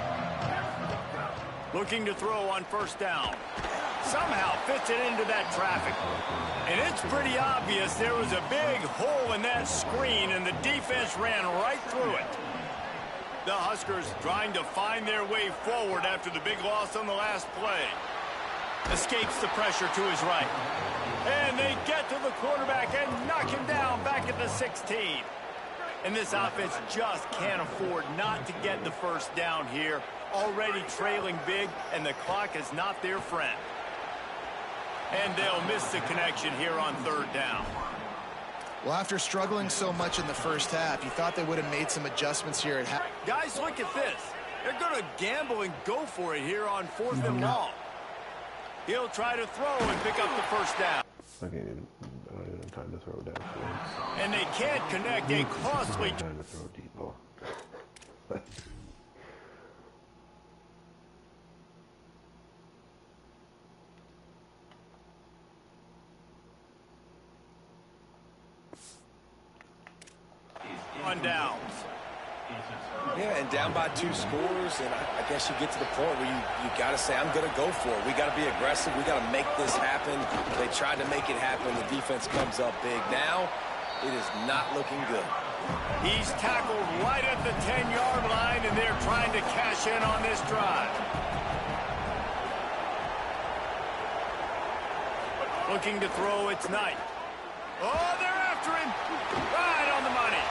Speaker 1: Looking to throw on first down. Somehow fits it into that traffic. And it's pretty obvious there was a big hole in that screen, and the defense ran right through it. The Huskers trying to find their way forward after the big loss on the last play. Escapes the pressure to his right. And they get to the quarterback and knock him down back at the 16. And this offense just can't afford not to get the first down here. Already trailing big, and the clock is not their friend. And they'll miss the connection here on third down.
Speaker 3: Well, after struggling so much in the first half, you thought they would have made some adjustments here at half.
Speaker 1: Guys, look at this. They're going to gamble and go for it here on fourth and long. He'll try to throw and pick up the first down.
Speaker 5: I don't even have time to throw down.
Speaker 1: And they can't connect a costly...
Speaker 5: Time to throw a deep ball.
Speaker 1: on downs.
Speaker 4: Yeah, and down by 2 scores, and I guess you get to the point where you got to say, I'm going to go for it. We got to be aggressive. We got to make this happen. They tried to make it happen. The defense comes up big. Now, it is not looking good.
Speaker 1: He's tackled right at the 10-yard line, and they're trying to cash in on this drive. Looking to throw, it's Knight. Oh, they're after him. Right on the money.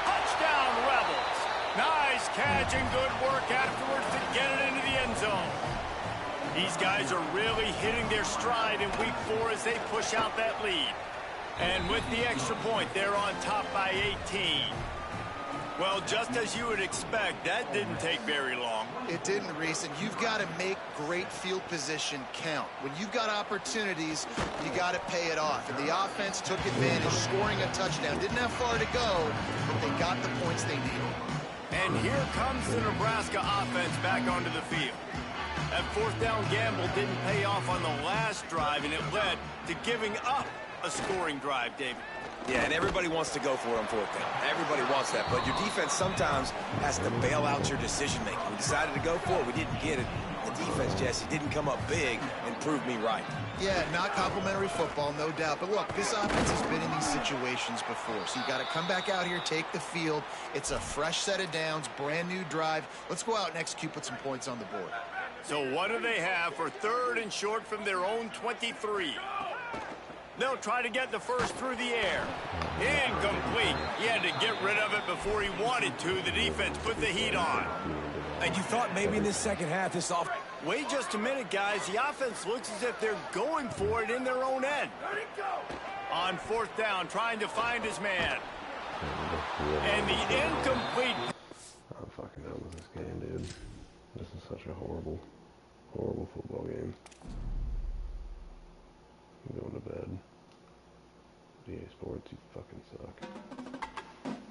Speaker 1: Touchdown, Rebels. Nice catch and good work afterwards to get it into the end zone. These guys are really hitting their stride in week 4 as they push out that lead. And with the extra point, they're on top by 18. Well, just as you would expect, that didn't take very long.
Speaker 3: It didn't, Reese, and you've got to make great field position count. When you've got opportunities, you got to pay it off. And the offense took advantage, scoring a touchdown. Didn't have far to go, but they got the points they needed.
Speaker 1: And here comes the Nebraska offense back onto the field. That fourth down gamble didn't pay off on the last drive, and it led to giving up a scoring drive, David.
Speaker 4: Yeah, and everybody wants to go for it on fourth down. Everybody wants that, but your defense sometimes has to bail out your decision-making. We decided to go for it. We didn't get it. The defense, Jesse, didn't come up big and prove me right.
Speaker 3: Yeah, not complimentary football, no doubt. But look, this offense has been in these situations before, so you got to come back out here, take the field. It's a fresh set of downs, brand new drive. Let's go out and execute, put some points on the board.
Speaker 1: So what do they have for 3rd and short from their own 23? They'll try to get the first through the air. Incomplete. He had to get rid of it before he wanted to. The defense put the heat on.
Speaker 4: And you thought maybe in this second half, this off.
Speaker 1: Wait just a minute, guys. The offense looks as if they're going for it in their own end. On fourth down, trying to find his man. And the incomplete.
Speaker 5: I'm fucking done with this game, dude. This is such a horrible, horrible football game. I'm going to bed. EA Sports, you fucking suck.